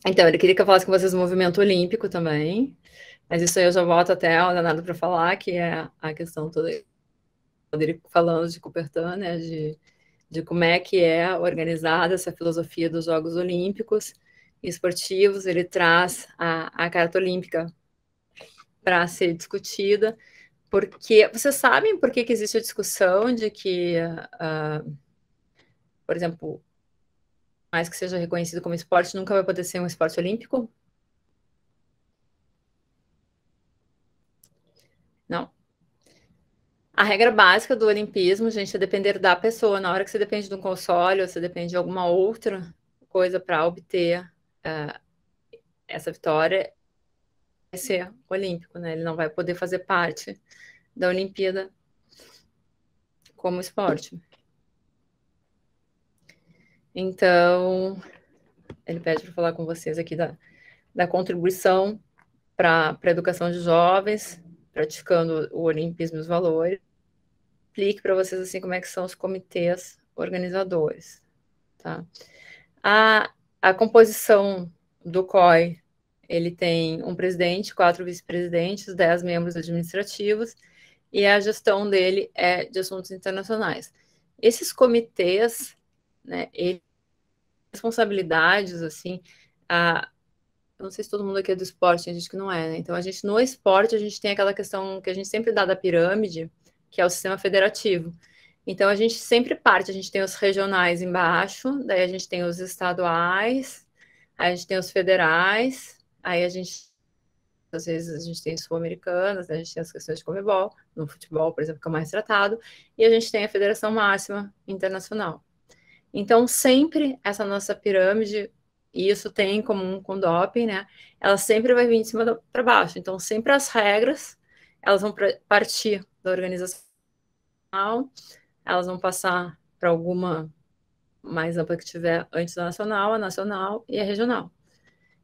Então, ele queria que eu falasse com vocês do movimento olímpico também. Mas isso aí eu já volto até o Leonardo para falar, que é a questão toda dele falando de Coubertin, né? De como é que é organizada essa filosofia dos Jogos Olímpicos e Esportivos. Ele traz a Carta Olímpica para ser discutida, porque vocês sabem por que existe a discussão de que, por exemplo, mais que seja reconhecido como esporte, nunca vai poder ser um esporte olímpico? Não. A regra básica do olimpismo, gente, é depender da pessoa. Na hora que você depende de um console, ou você depende de alguma outra coisa para obter essa vitória, vai ser olímpico, né? Ele não vai poder fazer parte da Olimpíada como esporte. Então, ele pede para falar com vocês aqui da contribuição para a educação de jovens, praticando o olimpismo e os valores. Explique para vocês assim como é que são os comitês organizadores, tá? A composição do COI, ele tem um presidente, 4 vice-presidentes, 10 membros administrativos, e a gestão dele é de assuntos internacionais. Esses comitês, né, responsabilidades, assim, eu não sei se todo mundo aqui é do esporte, tem gente que não é, né? Então, no esporte, a gente tem aquela questão que a gente sempre dá da pirâmide, que é o sistema federativo. Então, a gente sempre parte, a gente tem os regionais embaixo, daí a gente tem os estaduais, aí a gente tem os federais, aí às vezes a gente tem sul-americanas, né? A gente tem as questões de Conmebol, no futebol, por exemplo, que é o mais tratado, e a gente tem a Federação Máxima Internacional. Então, sempre essa nossa pirâmide, e isso tem em comum com o doping, né? Ela sempre vai vir de cima para baixo. Então, sempre as regras, elas vão partir da organização, elas vão passar para alguma mais ampla que tiver antes da nacional, a nacional e a regional.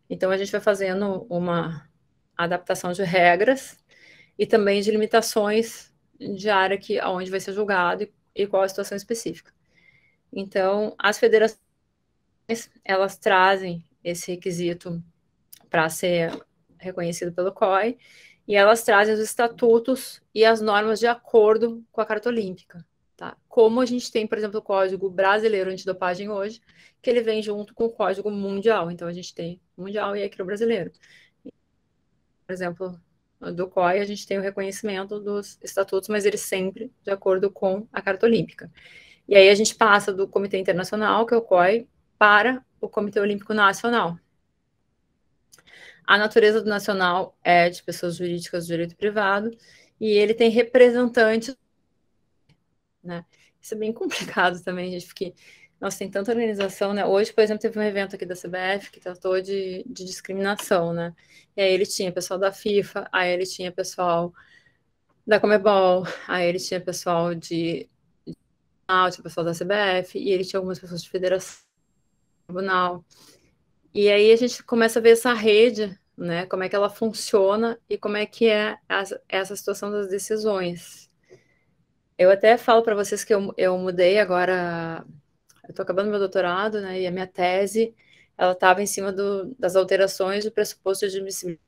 Então, a gente vai fazendo uma adaptação de regras e também de limitações de área onde vai ser julgado e qual a situação específica. Então, as federações, elas trazem esse requisito para ser reconhecido pelo COI, e elas trazem os estatutos e as normas de acordo com a Carta Olímpica. Tá? Como a gente tem, por exemplo, o Código Brasileiro Antidopagem hoje, que ele vem junto com o Código Mundial. Então, a gente tem o Mundial e aqui o Brasileiro. Por exemplo, do COI, a gente tem o reconhecimento dos estatutos, mas eles sempre de acordo com a Carta Olímpica. E aí a gente passa do Comitê Internacional, que é o COI, para o Comitê Olímpico Nacional. A natureza do nacional é de pessoas jurídicas do direito privado, e ele tem representantes, né? Isso é bem complicado também, gente, porque nossa, tem tanta organização, né? Hoje, por exemplo, teve um evento aqui da CBF que tratou de discriminação, né? E aí ele tinha pessoal da FIFA, aí ele tinha pessoal da Conmebol, aí ele tinha pessoal tinha pessoal da CBF, e ele tinha algumas pessoas de federação, tribunal. E aí a gente começa a ver essa rede, né? Como é que ela funciona e como é que é essa situação das decisões. Eu até falo para vocês que eu mudei agora, eu estou acabando meu doutorado, né, e a minha tese, ela estava em cima das alterações do pressuposto de admissibilidade,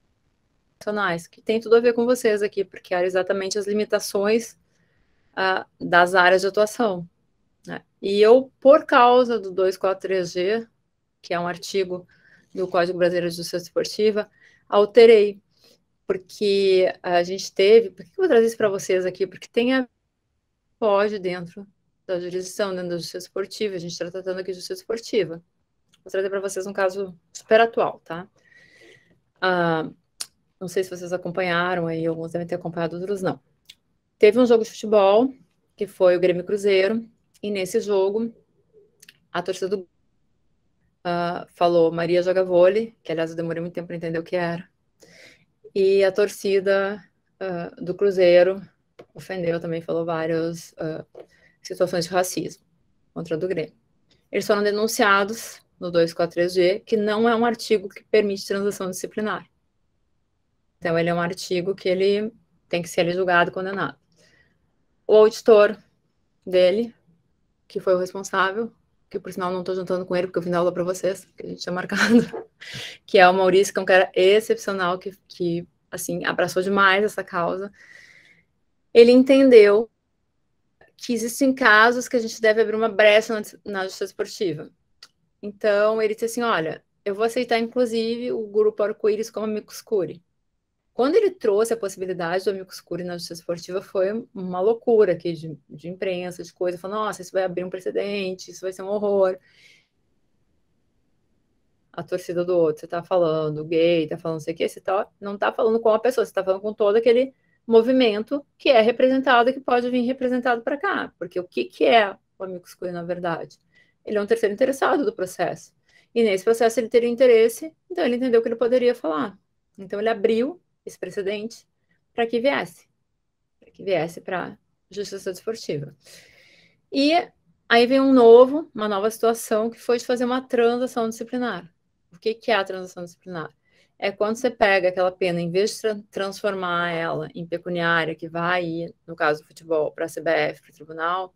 que tem tudo a ver com vocês aqui, porque eram exatamente as limitações das áreas de atuação, né? E eu, por causa do 243G, que é um artigo do Código Brasileiro de Justiça Esportiva, alterei, porque a gente teve... Por que eu vou trazer isso para vocês aqui? Porque pode dentro da jurisdição, dentro da justiça esportiva, a gente está tratando aqui de justiça esportiva. Vou trazer para vocês um caso super atual, tá? Não sei se vocês acompanharam aí, alguns devem ter acompanhado, outros não. Teve um jogo de futebol, que foi o Grêmio Cruzeiro, e nesse jogo, a torcida do falou Maria joga vôlei, que aliás eu demorei muito tempo para entender o que era, e a torcida do Cruzeiro ofendeu também, falou várias situações de racismo contra a do Grêmio. Eles foram denunciados no 243G, que não é um artigo que permite transação disciplinar. Então, ele é um artigo que ele tem que ser julgado e condenado. O auditor dele, que foi o responsável, que por sinal não estou juntando com ele, porque eu vim dar aula para vocês, que a gente tinha marcado, que é o Maurício, que é um cara excepcional, que assim, abraçou demais essa causa. Ele entendeu que existem casos que a gente deve abrir uma brecha na justiça esportiva. Então, ele disse assim, olha, eu vou aceitar, inclusive, o grupo arco-íris como amicus curiae. Quando ele trouxe a possibilidade do amicus curiae na justiça esportiva, foi uma loucura aqui de imprensa, de coisa, falando, nossa, isso vai abrir um precedente, isso vai ser um horror. A torcida do outro, você está falando gay, está falando não sei o que, você não está falando com a pessoa, você está falando com todo aquele movimento que é representado e que pode vir representado para cá. Porque o que é o amicus curiae, na verdade? Ele é um terceiro interessado do processo. E nesse processo ele teria interesse, então ele entendeu que ele poderia falar. Então ele abriu esse precedente para que viesse para a justiça desportiva. E aí vem uma nova situação, que foi de fazer uma transação disciplinar. O que é a transação disciplinar? É quando você pega aquela pena, em vez de transformar ela em pecuniária, que vai ir, no caso do futebol, para a CBF, para o tribunal,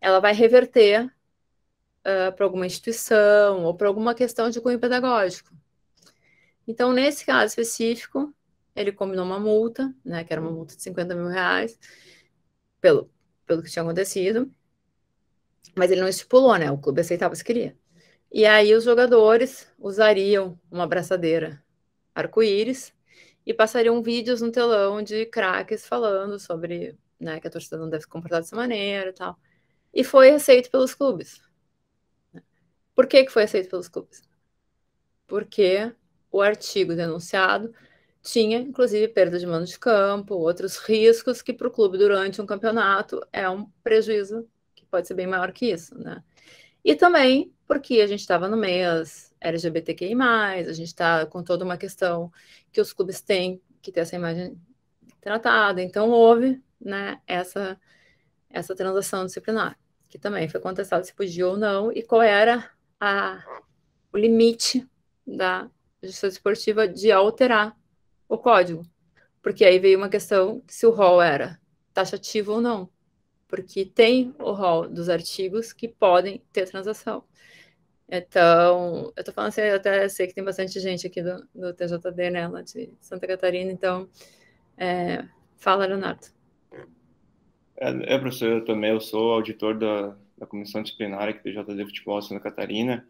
ela vai reverter para alguma instituição ou para alguma questão de cunho pedagógico. Então, nesse caso específico, ele combinou uma multa, né, que era uma multa de 50 mil reais, pelo que tinha acontecido, mas ele não estipulou, né, o clube aceitava se queria. E aí os jogadores usariam uma abraçadeira arco-íris e passariam vídeos no telão de craques falando sobre, né, que a torcida não deve se comportar dessa maneira e tal. E foi aceito pelos clubes. Por que foi aceito pelos clubes? Porque o artigo denunciado tinha, inclusive, perda de mando de campo, outros riscos que para o clube durante um campeonato é um prejuízo que pode ser bem maior que isso, né? E também porque a gente estava no mês LGBTQI+, a gente está com toda uma questão que os clubes têm que ter essa imagem tratada, então houve, né, essa transação disciplinar, que também foi contestado se podia ou não, e qual era o limite da justiça esportiva de alterar o código, porque aí veio uma questão se o rol era taxativo ou não, porque tem o rol dos artigos que podem ter transação. Então, eu tô falando assim, eu até sei que tem bastante gente aqui do TJD, né, lá de Santa Catarina, então, fala, Leonardo. Professor, eu sou auditor da Comissão Disciplinar aqui do TJD Futebol Santa Catarina,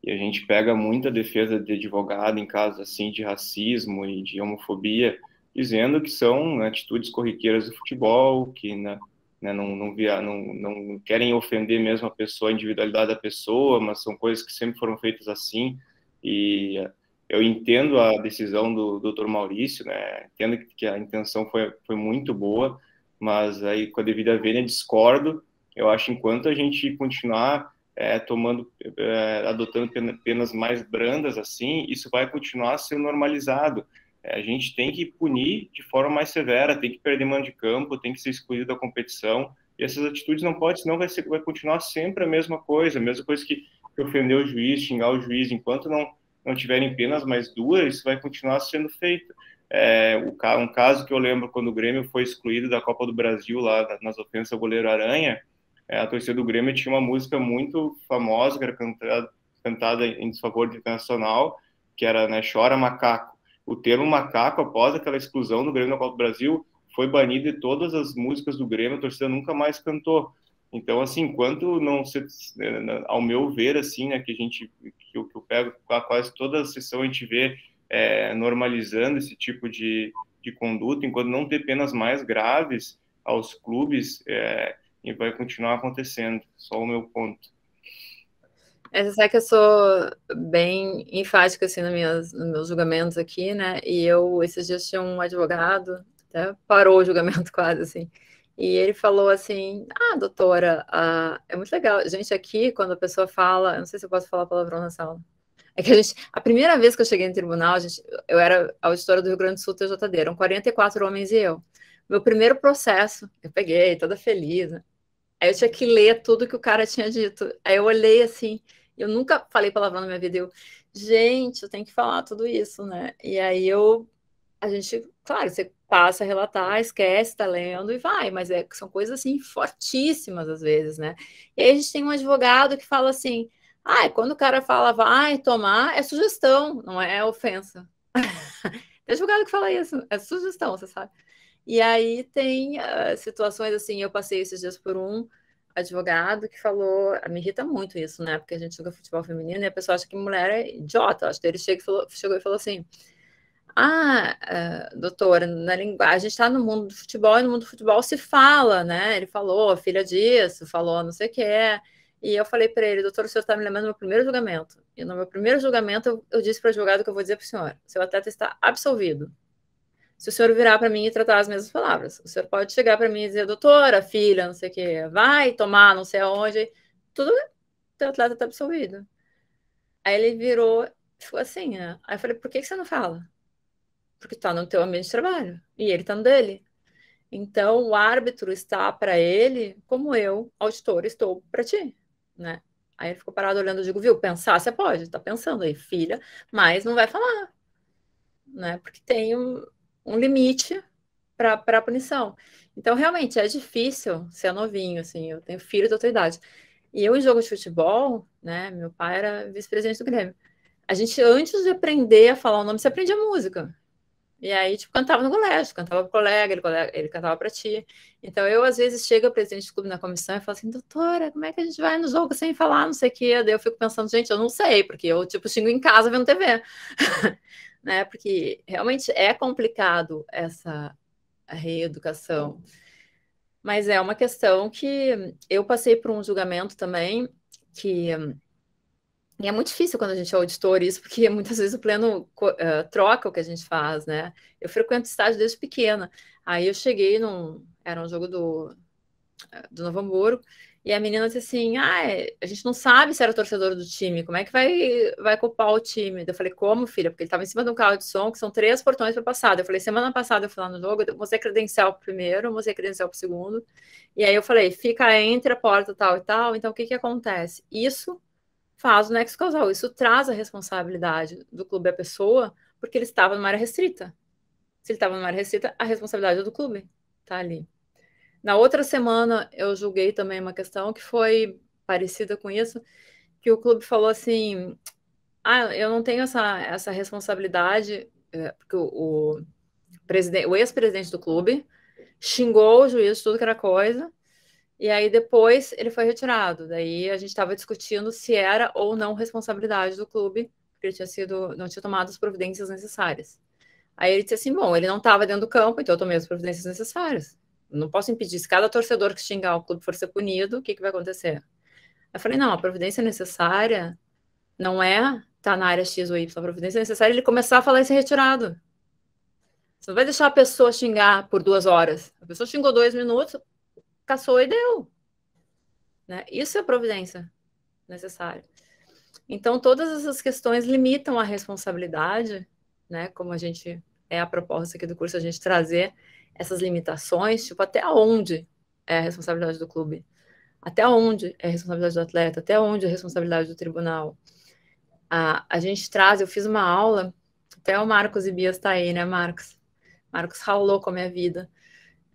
e a gente pega muita defesa de advogado em casos assim de racismo e de homofobia, dizendo que são atitudes corriqueiras do futebol, que não querem ofender mesmo a pessoa, a individualidade da pessoa, mas são coisas que sempre foram feitas assim. E eu entendo a decisão do Dr. Maurício, né? Entendo que a intenção foi muito boa, mas aí com a devida vênia discordo. Eu acho que enquanto a gente continuar adotando penas mais brandas assim, isso vai continuar sendo normalizado. A gente tem que punir de forma mais severa, tem que perder mando de campo, tem que ser excluído da competição, e essas atitudes não podem, senão vai continuar sempre a mesma coisa que ofender o juiz, xingar o juiz, enquanto não tiverem penas mais duras, isso vai continuar sendo feito. Um caso que eu lembro quando o Grêmio foi excluído da Copa do Brasil, lá nas ofensas ao goleiro Aranha, a torcida do Grêmio tinha uma música muito famosa, que era cantada em desfavor do Internacional, que era, né, Chora Macaco. O termo macaco, após aquela exclusão do Grêmio da Copa do Brasil, foi banido de todas as músicas do Grêmio, a torcida nunca mais cantou. Então, assim, enquanto não se, ao meu ver, assim, né, que eu pego quase toda a sessão, a gente vê normalizando esse tipo de conduta, enquanto não ter penas mais graves aos clubes, e vai continuar acontecendo. Só o meu ponto. Você sabe que eu sou bem enfática assim nos meus julgamentos aqui, né? E esses dias tinha um advogado, até parou o julgamento quase assim. E ele falou assim: doutora, é muito legal. Gente, aqui, quando a pessoa fala, eu não sei se eu posso falar palavrão na sala. É que a primeira vez que eu cheguei no tribunal, eu era auditora do Rio Grande do Sul, TJD, eram 44 homens e eu. Meu primeiro processo, eu peguei, toda feliz, né? Aí eu tinha que ler tudo que o cara tinha dito. Aí eu olhei assim, eu nunca falei palavrão na minha vida, gente, eu tenho que falar tudo isso, né? E aí a gente, claro, você passa a relatar, esquece, tá lendo e vai, mas são coisas assim fortíssimas às vezes, né? E aí a gente tem um advogado que fala assim: quando o cara fala vai tomar, é sugestão, não é ofensa. Tem advogado que fala isso, é sugestão, você sabe? E aí tem situações assim, eu passei esses dias por um advogado que falou, me irrita muito isso, né? Porque a gente joga futebol feminino e a pessoa acha que mulher é idiota. Acho que ele chegou e falou assim: doutora, na linguagem, a gente está no mundo do futebol e no mundo do futebol se fala, né? Ele falou, filha disso, falou não sei o que é. E eu falei para ele: doutor, o senhor está me lembrando do meu primeiro julgamento. E no meu primeiro julgamento, eu disse para o advogado que eu vou dizer para o senhor: seu atleta está absolvido. Se o senhor virar para mim e tratar as mesmas palavras, o senhor pode chegar para mim e dizer: doutora, filha, não sei o que, vai tomar não sei aonde, tudo, teu atleta está absolvido. Aí ele virou, ficou assim, né? Aí eu falei: por que você não fala? Porque está no teu ambiente de trabalho e ele está no dele. Então, o árbitro está para ele como eu, auditor, estou para ti, né? Aí ele ficou parado olhando, eu digo: viu, pensar você pode, tá pensando aí, filha, mas não vai falar, né? Porque tem um limite para a punição. Então, realmente, é difícil ser novinho, assim, eu tenho filho da tua idade. E eu, em jogo de futebol, né, meu pai era vice-presidente do Grêmio. A gente, antes de aprender a falar o nome, você aprende a música. E aí, tipo, cantava no colégio, cantava pro colega, ele cantava para ti. Então, eu, às vezes, chego a presidente do clube na comissão e falo assim: doutora, como é que a gente vai no jogo sem falar, não sei o quê? Daí eu fico pensando: gente, eu não sei, porque eu, tipo, xingo em casa vendo TV. Né? Porque realmente é complicado essa reeducação. Mas é uma questão que eu passei por um julgamento também, que e é muito difícil quando a gente é auditor isso, porque muitas vezes o pleno troca o que a gente faz, né? Eu frequento estádio desde pequena. Aí eu cheguei era um jogo do Novo Hamburgo, e a menina disse assim: a gente não sabe se era torcedor do time, como é que vai culpar o time? Eu falei: como, filha? Porque ele estava em cima de um carro de som, que são 3 portões para passar. Eu falei: semana passada eu fui lá no jogo, eu mostrei credencial pro primeiro, mostrei credencial pro segundo, e aí eu falei: fica entre a porta tal e tal, então o que acontece? Isso faz o nexo causal, isso traz a responsabilidade do clube à pessoa, porque ele estava numa área restrita. Se ele estava numa área restrita, a responsabilidade é do clube, tá ali. Na outra semana, eu julguei também uma questão que foi parecida com isso, que o clube falou assim: eu não tenho essa responsabilidade, porque o ex-presidente do clube xingou o juiz de tudo que era coisa, e aí depois ele foi retirado. Daí a gente estava discutindo se era ou não responsabilidade do clube, porque ele não tinha tomado as providências necessárias. Aí ele disse assim: bom, ele não estava dentro do campo, então eu tomei as providências necessárias. Não posso impedir. Se cada torcedor que xingar o clube for ser punido, o que vai acontecer? Eu falei: não, a providência necessária não é estar na área X ou Y. A providência necessária é ele começar a falar e ser retirado. Você não vai deixar a pessoa xingar por 2 horas. A pessoa xingou 2 minutos, caçou e deu. Né? Isso é a providência necessária. Então, todas essas questões limitam a responsabilidade, né? Como a proposta aqui do curso, a gente trazer essas limitações, tipo, até onde é a responsabilidade do clube, até onde é a responsabilidade do atleta, até onde é a responsabilidade do tribunal. A gente traz, eu fiz uma aula, até o Marcos Ibias está aí, né, Marcos? Marcos ralou com a minha vida.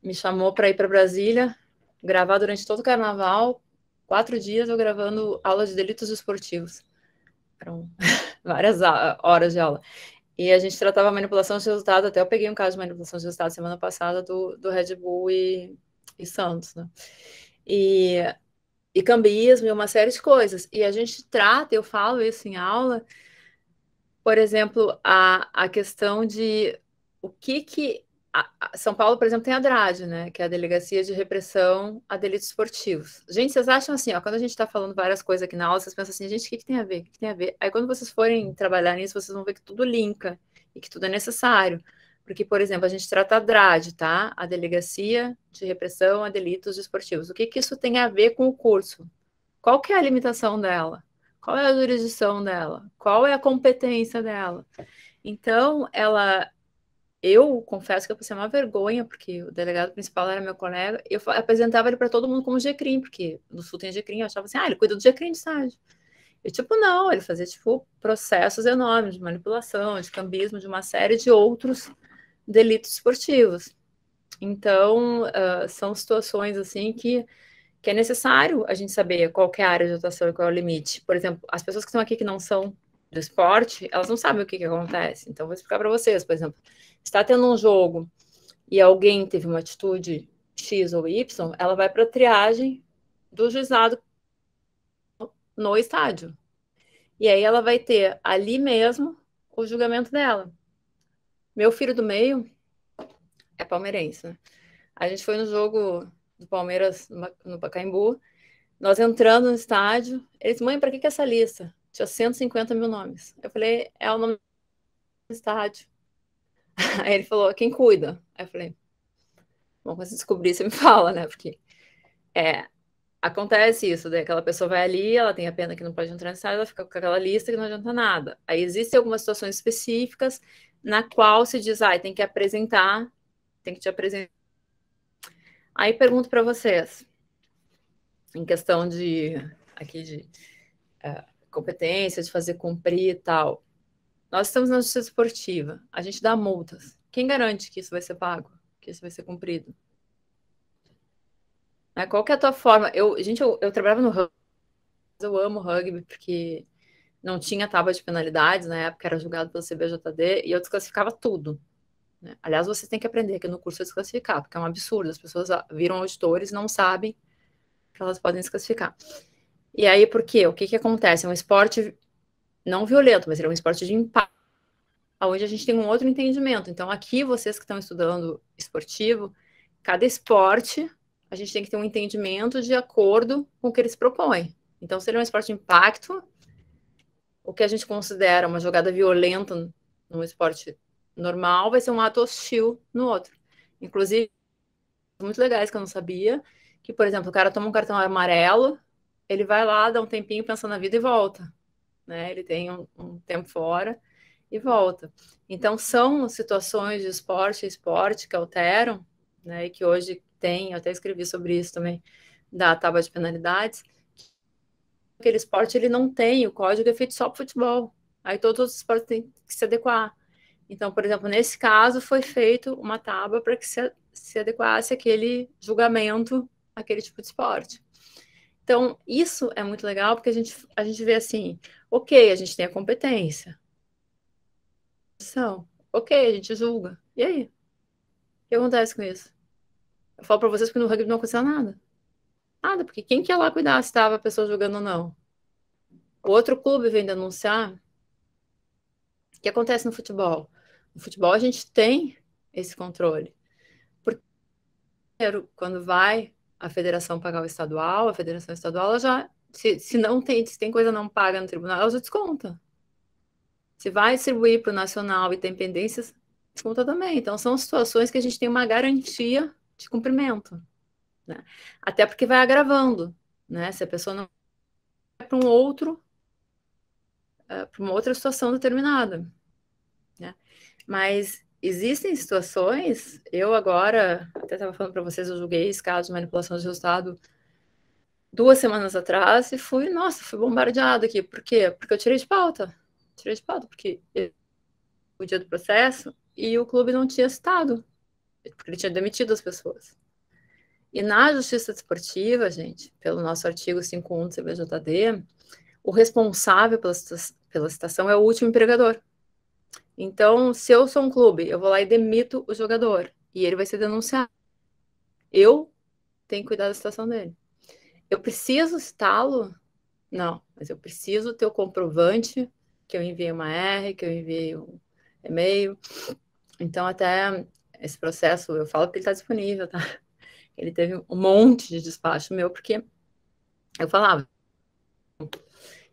Me chamou para ir para Brasília, gravar durante todo o carnaval, 4 dias eu gravando aula de delitos esportivos. Eram várias horas de aula. E a gente tratava manipulação de resultado, até eu peguei um caso de manipulação de resultado semana passada do Red Bull e Santos, né? E cambismo e uma série de coisas. E a gente trata, eu falo isso em aula, por exemplo, a questão de o que São Paulo, por exemplo, tem a DRAD, né, que é a Delegacia de Repressão a Delitos Esportivos. Gente, vocês acham assim, ó, quando a gente está falando várias coisas aqui na aula, vocês pensam assim, gente, o que tem a ver? O que tem a ver? Aí quando vocês forem trabalhar nisso, vocês vão ver que tudo linka e que tudo é necessário. Porque, por exemplo, a gente trata a DRAD, tá? A Delegacia de Repressão a Delitos Esportivos. O que isso tem a ver com o curso? Qual que é a limitação dela? Qual é a jurisdição dela? Qual é a competência dela? Então, eu confesso que eu passei uma vergonha, porque o delegado principal era meu colega, eu apresentava ele para todo mundo como GCRIM, porque no Sul tem GCRIM, eu achava assim, ele cuida do GCRIM de estágio. E tipo, não, ele fazia tipo processos enormes de manipulação, de cambismo, de uma série de outros delitos esportivos. Então, são situações assim que é necessário a gente saber qual que é a área de atuação e qual é o limite. Por exemplo, as pessoas que estão aqui que não são do esporte, elas não sabem o que acontece. Então, vou explicar para vocês, por exemplo, está tendo um jogo e alguém teve uma atitude X ou Y, ela vai para a triagem do juizado no estádio. E aí ela vai ter ali mesmo o julgamento dela. Meu filho do meio é palmeirense, né? A gente foi no jogo do Palmeiras no Pacaembu, nós entrando no estádio, eles, mãe, para que essa lista? Tinha 150 mil nomes. Eu falei, é o nome do estádio. Aí ele falou, quem cuida? Aí eu falei, bom, quando você descobrir, você me fala, né? Porque acontece isso, daí aquela pessoa vai ali, ela tem a pena que não pode entrar no estádio, ela fica com aquela lista que não adianta nada. Aí existem algumas situações específicas na qual se diz, tem que apresentar, tem que te apresentar. Aí pergunto para vocês, em questão de competência, de fazer cumprir e tal. Nós estamos na justiça esportiva, a gente dá multas. Quem garante que isso vai ser pago? Que isso vai ser cumprido? Qual que é a tua forma? Eu trabalhava no rugby, eu amo rugby, porque não tinha tábua de penalidades, na época era julgado pelo CBJD, e eu desclassificava tudo. Né? Aliás, vocês têm que aprender aqui no curso a desclassificar, porque é um absurdo, as pessoas viram auditores e não sabem que elas podem desclassificar. E aí, por quê? O que acontece? É um esporte não violento, mas é um esporte de impacto, onde a gente tem um outro entendimento. Então, aqui, vocês que estão estudando esportivo, cada esporte, a gente tem que ter um entendimento de acordo com o que eles propõem. Então, se ele é um esporte de impacto, o que a gente considera uma jogada violenta num esporte normal vai ser um ato hostil no outro. Inclusive, muito legais que eu não sabia, que, por exemplo, o cara toma um cartão amarelo, ele vai lá, dá um tempinho pensando na vida e volta. Né? Ele tem um tempo fora e volta. Então, são situações de esporte a esporte que alteram, né? E que hoje tem, eu até escrevi sobre isso também, da tábua de penalidades. Aquele esporte, ele não tem, o código é feito só para futebol. Aí todos os esportes têm que se adequar. Então, por exemplo, nesse caso, foi feito uma tábua para que se adequasse àquele julgamento, àquele tipo de esporte. Então, isso é muito legal, porque a gente vê assim, ok, a gente tem a competência. Ok, a gente julga. E aí? O que acontece com isso? Eu falo para vocês que no rugby não aconteceu nada. Nada, porque quem que ia lá cuidar se estava a pessoa jogando ou não? O outro clube vem denunciar. O que acontece no futebol? No futebol a gente tem esse controle. Porque quando vai a federação pagar o estadual, a federação estadual ela já, se tem coisa não paga no tribunal, ela já desconta. Se vai distribuir para o nacional e tem pendências, desconta também. Então, são situações que a gente tem uma garantia de cumprimento. Né? Até porque vai agravando. Né? Se a pessoa não vai para uma outra situação determinada. Né? Mas existem situações, eu agora, até estava falando para vocês, eu julguei esse caso de manipulação de resultado 2 semanas atrás e fui bombardeado aqui. Por quê? Porque eu tirei de pauta. Porque o dia do processo, e o clube não tinha citado, porque ele tinha demitido as pessoas. E na justiça desportiva, gente, pelo nosso artigo 5.1 do CBJD, o responsável pela citação é o último empregador. Então, se eu sou um clube, eu vou lá e demito o jogador, e ele vai ser denunciado. Eu tenho que cuidar da situação dele. Eu preciso citá-lo? Não, mas eu preciso ter o comprovante que eu enviei uma R, que eu enviei um e-mail. Então, até esse processo, eu falo que ele está disponível, tá? Ele teve um monte de despacho meu, porque eu falava,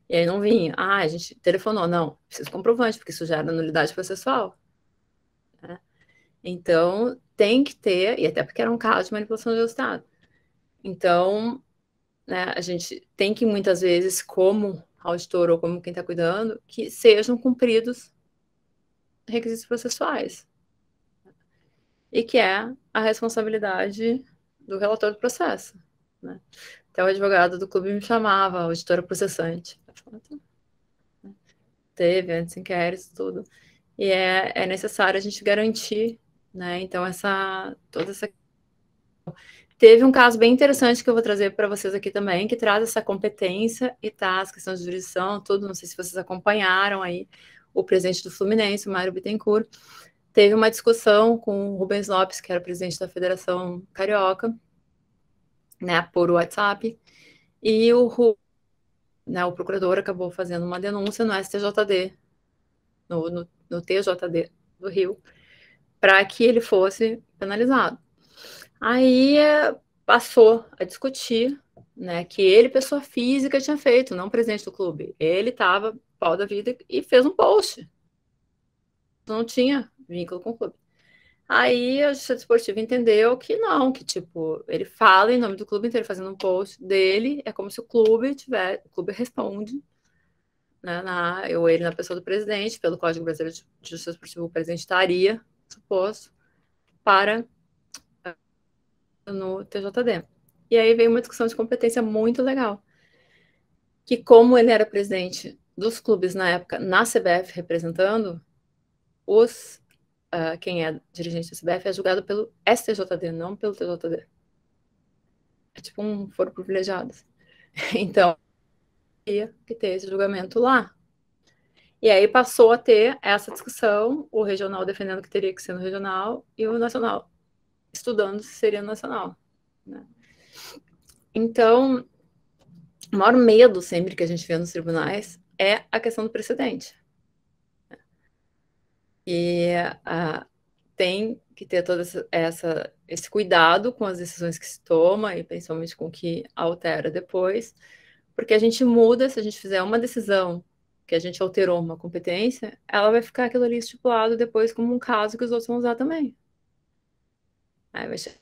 e aí não vinha. Ah, a gente telefonou. Não, preciso de comprovante, porque isso gera nulidade processual. Né? Então, tem que ter, e até porque era um caso de manipulação de resultado. Então, né, a gente tem que, muitas vezes, como auditor ou como quem está cuidando, que sejam cumpridos requisitos processuais. E que é a responsabilidade do relator do processo. Né? Até o advogado do clube me chamava, a auditora processante. Teve antes inquéritos, tudo. E é necessário a gente garantir, né? Então, toda essa. Teve um caso bem interessante que eu vou trazer para vocês aqui também, que traz essa competência e tá, as questões de jurisdição, tudo. Não sei se vocês acompanharam aí o presidente do Fluminense, o Mário Bittencourt, teve uma discussão com o Rubens Lopes, que era o presidente da Federação Carioca, né, por WhatsApp, e o procurador acabou fazendo uma denúncia no STJD, no TJD do Rio, para que ele fosse penalizado. Aí passou a discutir, né, que ele, pessoa física, tinha feito, não presidente do clube. Ele estava pau da vida e fez um post. Não tinha vínculo com o clube. Aí a Justiça Desportiva entendeu que não, que tipo, ele fala em nome do clube inteiro, fazendo um post dele, é como se o clube responde, né, ou ele na pessoa do presidente, pelo Código Brasileiro de Justiça Desportiva, o presidente estaria, suposto, para no TJD. E aí veio uma discussão de competência muito legal, que como ele era presidente dos clubes na época, na CBF, representando quem é dirigente da CBF é julgado pelo STJD, não pelo TJD. É tipo um foro privilegiado. Então, tinha que ter esse julgamento lá. E aí passou a ter essa discussão, o regional defendendo que teria que ser no regional e o nacional estudando se seria no nacional. Né? Então, o maior medo sempre que a gente vê nos tribunais é a questão do precedente. E tem que ter todo esse cuidado com as decisões que se toma e principalmente com o que altera depois, porque a gente muda, se a gente fizer uma decisão que a gente alterou uma competência, ela vai ficar aquilo ali estipulado depois como um caso que os outros vão usar também. Aí vai chegar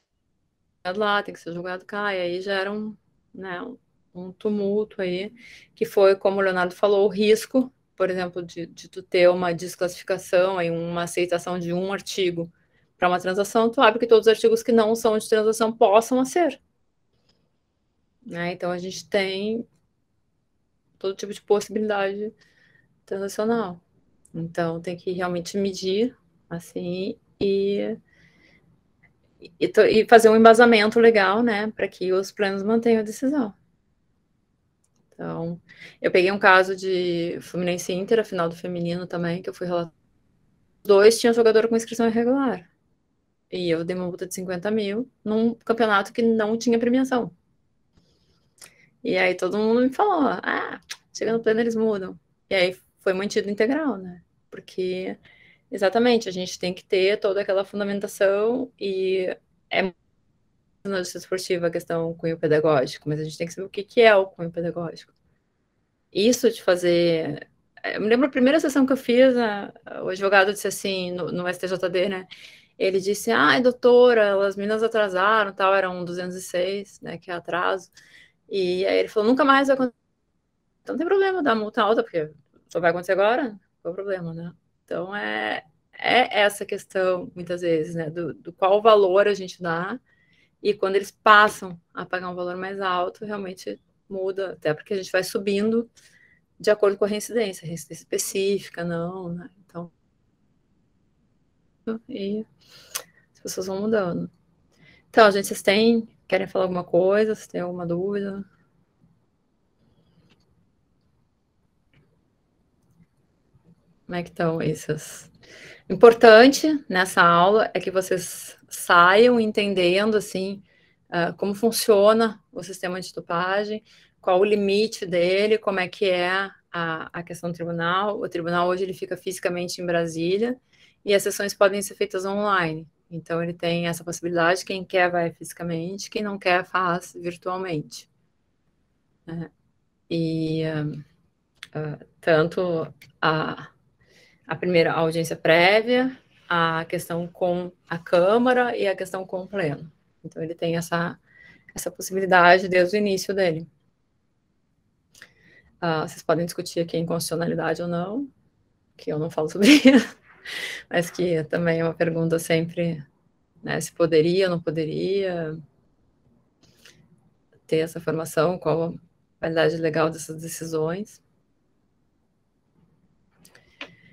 lá, tem que ser julgado cá, e aí gera um tumulto aí, que foi, como o Leonardo falou, o risco, por exemplo, de tu ter uma desclassificação, aí uma aceitação de um artigo para uma transação, tu abre que todos os artigos que não são de transação possam ser. Né? Então, a gente tem todo tipo de possibilidade transacional. Então, tem que realmente medir, assim, e fazer um embasamento legal, né, para que os planos mantenham a decisão. Então, eu peguei um caso de Fluminense Inter, a final do feminino também, que eu fui relatar. Os dois tinham jogador com inscrição irregular. E eu dei uma multa de 50 mil num campeonato que não tinha premiação. E aí todo mundo me falou, chega no pleno eles mudam. E aí foi mantido integral, né? Porque, exatamente, a gente tem que ter toda aquela fundamentação e na justiça esportiva a questão cunho pedagógico, mas a gente tem que saber o que é o cunho pedagógico. Isso de fazer... Eu me lembro a primeira sessão que eu fiz, o advogado disse assim, no STJD, né? Ele disse, doutora, as meninas atrasaram, tal, eram 206, né, que é atraso. E aí ele falou, nunca mais vai acontecer. Então não tem problema dar multa alta, porque só vai acontecer agora, qual é o problema, né? Então é essa questão, muitas vezes, né, do qual valor a gente dá, e quando eles passam a pagar um valor mais alto, realmente muda, até porque a gente vai subindo de acordo com a reincidência específica, não, né? Então, e as pessoas vão mudando. Então, gente, vocês querem falar alguma coisa? Vocês têm alguma dúvida? Como é que estão esses? Importante nessa aula é que vocês saiam entendendo, assim, como funciona o sistema de tupagem, qual o limite dele, como é que é a questão do tribunal. O tribunal hoje ele fica fisicamente em Brasília e as sessões podem ser feitas online. Então, ele tem essa possibilidade, quem quer vai fisicamente, quem não quer faz virtualmente. E tanto a primeira audiência prévia, a questão com a Câmara e a questão com o Pleno. Então, ele tem essa possibilidade desde o início dele. Vocês podem discutir aqui inconstitucionalidade ou não, que eu não falo sobre isso, mas que também é uma pergunta sempre, né, se poderia ou não poderia ter essa formação, qual a qualidade legal dessas decisões.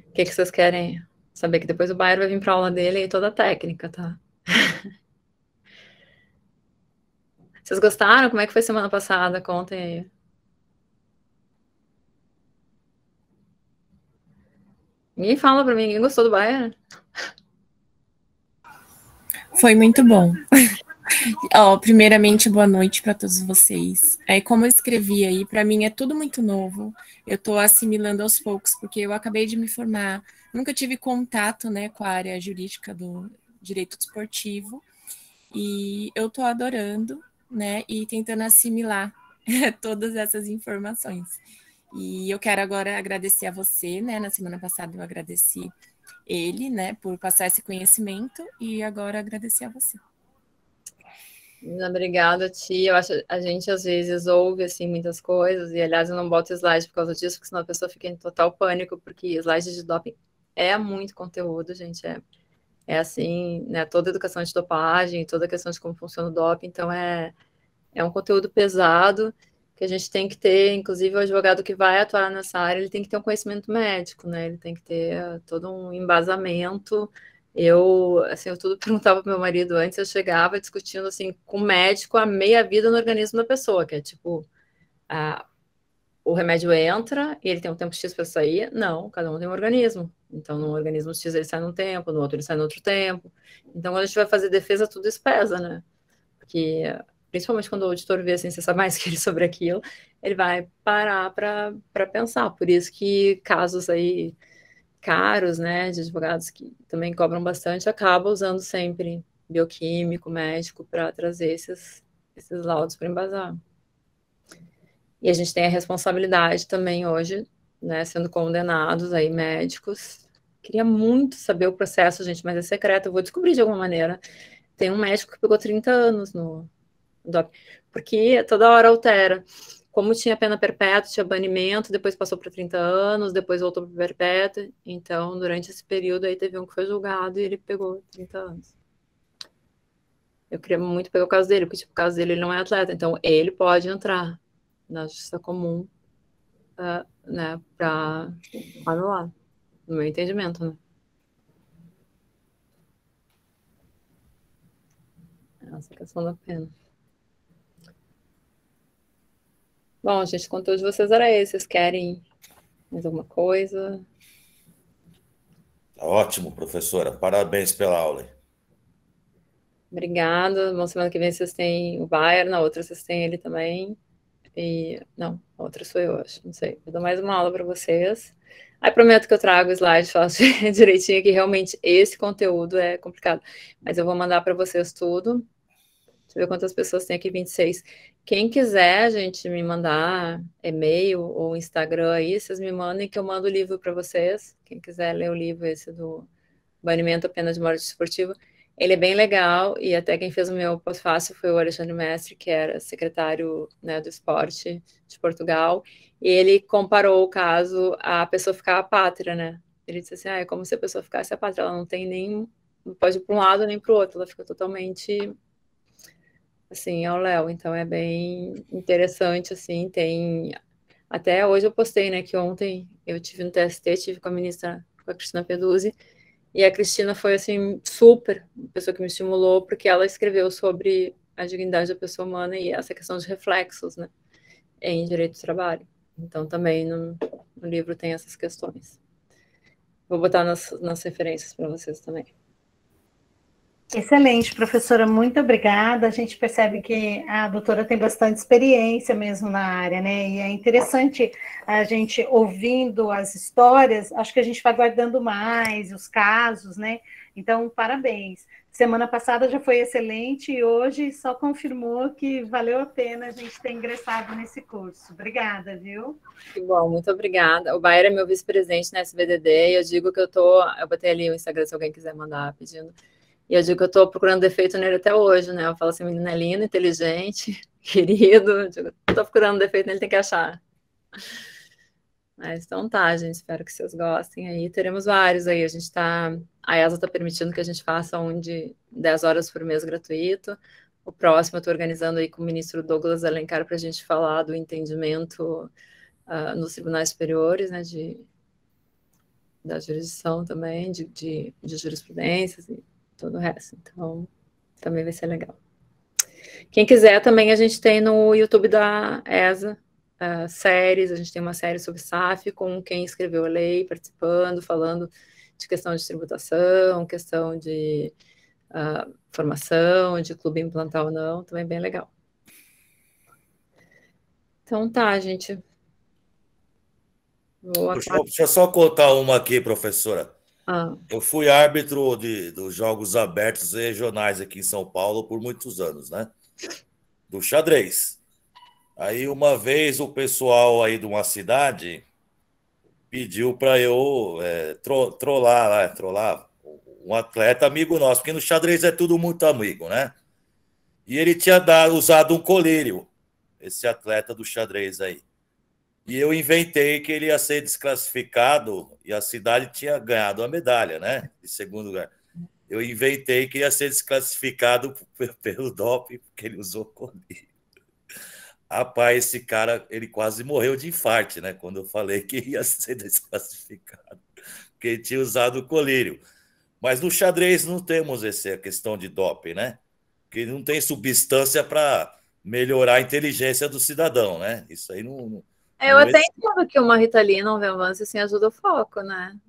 O que vocês querem saber? Que depois o Bayer vai vir para a aula dele e toda a técnica, tá? Vocês gostaram? Como é que foi semana passada? Contem aí. Ninguém fala para mim, ninguém gostou do Bayer? Foi muito bom. Primeiramente, boa noite para todos vocês. Como eu escrevi aí, para mim é tudo muito novo. Eu estou assimilando aos poucos, porque eu acabei de me formar. Nunca tive contato, né, com a área jurídica do direito desportivo. E eu estou adorando, né, e tentando assimilar todas essas informações. E eu quero agora agradecer a você, né? Na semana passada eu agradeci ele, né, por passar esse conhecimento, e agora agradecer a você. Obrigada, tia. Eu acho que a gente às vezes ouve assim muitas coisas, e aliás eu não boto slide por causa disso, porque senão a pessoa fica em total pânico, porque slide de doping é muito conteúdo, gente. É assim, né? Toda a educação de dopagem, toda a questão de como funciona o doping, então é um conteúdo pesado que a gente tem que ter, inclusive o advogado que vai atuar nessa área, ele tem que ter um conhecimento médico, né? Ele tem que ter todo um embasamento. Eu tudo perguntava para meu marido antes, eu chegava discutindo assim com o médico a meia-vida no organismo da pessoa, que é tipo, o remédio entra e ele tem um tempo X para sair. Não, cada um tem um organismo. Então, no organismo X ele sai num tempo, no outro ele sai no outro tempo. Então, quando a gente vai fazer defesa, tudo isso pesa, né? Porque, principalmente quando o auditor vê assim, você sabe mais que ele sobre aquilo, ele vai parar para pensar. Por isso que casos aí caros, né, de advogados que também cobram bastante, acabam usando sempre bioquímico, médico, para trazer esses laudos para embasar. E a gente tem a responsabilidade também hoje, né, sendo condenados aí médicos. Queria muito saber o processo, gente, mas é secreto, eu vou descobrir de alguma maneira. Tem um médico que pegou 30 anos no DOP, porque toda hora altera. Como tinha pena perpétua, tinha banimento, depois passou para 30 anos, depois voltou para perpétua. Então, durante esse período aí, teve um que foi julgado e ele pegou 30 anos. Eu queria muito pegar o caso dele, porque tipo, o caso dele ele não é atleta, então ele pode entrar na justiça comum, né, para anular, no meu entendimento, né? Essa questão da pena. Bom, gente, o conteúdo de vocês era esse. Vocês querem mais alguma coisa? Ótimo, professora. Parabéns pela aula. Obrigada. Bom, semana que vem vocês têm o Bayer, na outra vocês têm ele também. E não, a outra sou eu, acho. Não sei. Eu dou mais uma aula para vocês. Aí prometo que eu trago o slide, faço direitinho, que realmente esse conteúdo é complicado. Mas eu vou mandar para vocês tudo. Deixa eu ver quantas pessoas tem aqui, 26. Quem quiser, gente, me mandar e-mail ou Instagram aí, vocês me mandem que eu mando o livro para vocês. Quem quiser ler o livro esse do Banimento à Pena de Morte Esportiva, ele é bem legal, e até quem fez o meu pós-fácil foi o Alexandre Mestre, que era secretário, né, do esporte de Portugal, e ele comparou o caso a pessoa ficar apátrida, né? Ele disse assim, é como se a pessoa ficasse apátrida, ela não pode ir para um lado nem para o outro, ela fica totalmente assim, ao Léo, então é bem interessante, assim, tem... Até hoje eu postei, né, que ontem eu tive no TST, tive com a ministra, com a Cristina Peduzzi, E a Cristina foi, assim, super a pessoa que me estimulou, porque ela escreveu sobre a dignidade da pessoa humana e essa questão de reflexos, né, em direito do trabalho. Então, também no livro tem essas questões. Vou botar nas referências para vocês também. Excelente, professora, muito obrigada. A gente percebe que a doutora tem bastante experiência mesmo na área, né? E é interessante a gente ouvindo as histórias, acho que a gente vai guardando mais os casos, né? Então, parabéns. Semana passada já foi excelente e hoje só confirmou que valeu a pena a gente ter ingressado nesse curso. Obrigada, viu? Que bom, muito obrigada. O Bayer é meu vice-presidente na SBDD e eu digo que eu botei ali o Instagram se alguém quiser mandar pedindo. E eu digo que eu estou procurando defeito nele até hoje, né? Eu falo assim, menino é lindo, inteligente, querido. Eu digo, estou procurando defeito nele, tem que achar. Mas então tá, gente. Espero que vocês gostem aí. Teremos vários aí. A ESA está permitindo que a gente faça um de 10 horas por mês gratuito. O próximo eu estou organizando aí com o ministro Douglas Alencar para a gente falar do entendimento nos tribunais superiores, né? Da jurisdição também, de jurisprudências e todo o resto. Então, também vai ser legal. Quem quiser, também a gente tem no YouTube da ESA séries, a gente tem uma série sobre SAF com quem escreveu a lei, participando, falando de questão de tributação, questão de formação, de clube implantar ou não, também bem legal. Então tá, gente. Deixa eu só contar uma aqui, professora. Eu fui árbitro dos Jogos Abertos Regionais aqui em São Paulo por muitos anos, né? Do xadrez. Aí, uma vez, o pessoal aí de uma cidade pediu para eu trollar um atleta amigo nosso, porque no xadrez é tudo muito amigo, né? E ele tinha usado um colírio, esse atleta do xadrez aí. E eu inventei que ele ia ser desclassificado e a cidade tinha ganhado a medalha, né? De segundo lugar. Eu inventei que ia ser desclassificado pelo doping, porque ele usou colírio. Rapaz, esse cara, ele quase morreu de infarto, né? Quando eu falei que ia ser desclassificado, porque ele tinha usado o colírio. Mas no xadrez não temos essa questão de doping, né? Porque não tem substância para melhorar a inteligência do cidadão, né? Isso aí não eu até entendo que uma Ritalina, um Venvance, assim, ajuda o foco, né?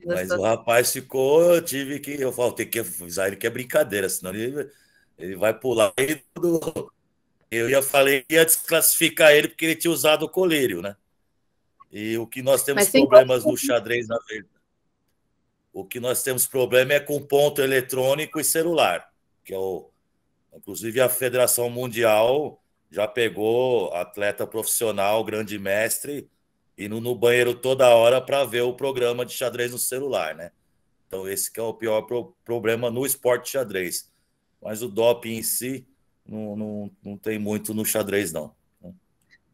Mas o rapaz ficou, eu falei, tem que avisar ele que é brincadeira, senão ele vai pular. Falei que ia desclassificar ele porque ele tinha usado o colírio, né? E o que nós temos problemas no xadrez, na verdade. O que nós temos problema é com ponto eletrônico e celular, que inclusive a Federação Mundial já pegou atleta profissional, grande mestre, indo no banheiro toda hora para ver o programa de xadrez no celular, né? Então, esse que é o pior problema no esporte xadrez. Mas o doping em si não tem muito no xadrez, não.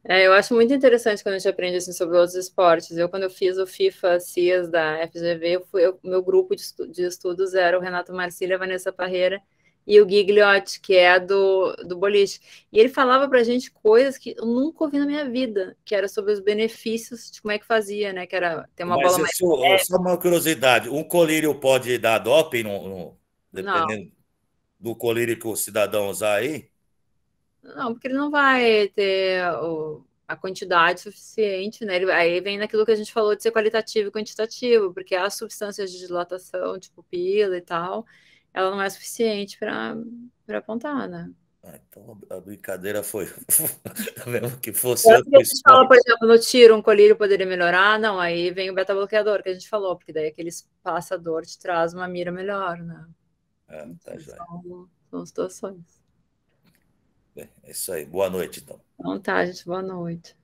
Eu acho muito interessante quando a gente aprende assim, sobre outros esportes. Quando eu fiz o FIFA CIAS da FGV, meu grupo de estudos era o Renato Marcília, a Vanessa Parreira e o Gigliotti, que é do boliche. E ele falava pra gente coisas que eu nunca ouvi na minha vida, que era sobre os benefícios de como é que fazia, né? Que era ter uma bola mais... Só uma curiosidade, um colírio pode dar doping, dependendo do colírio que o cidadão usar aí? Não, porque ele não vai ter a quantidade suficiente, né? Aí vem naquilo que a gente falou de ser qualitativo e quantitativo, porque as substâncias de dilatação, tipo pila e tal, ela não é suficiente para apontar, né? Então a brincadeira foi mesmo que fosse outro esporte. A gente fala, por exemplo, no tiro, um colírio poderia melhorar, não, aí vem o beta-bloqueador que a gente falou, porque daí aquele espaçador te traz uma mira melhor, né? Tá já. São situações. É isso aí. Boa noite, então. Então tá, gente. Boa noite.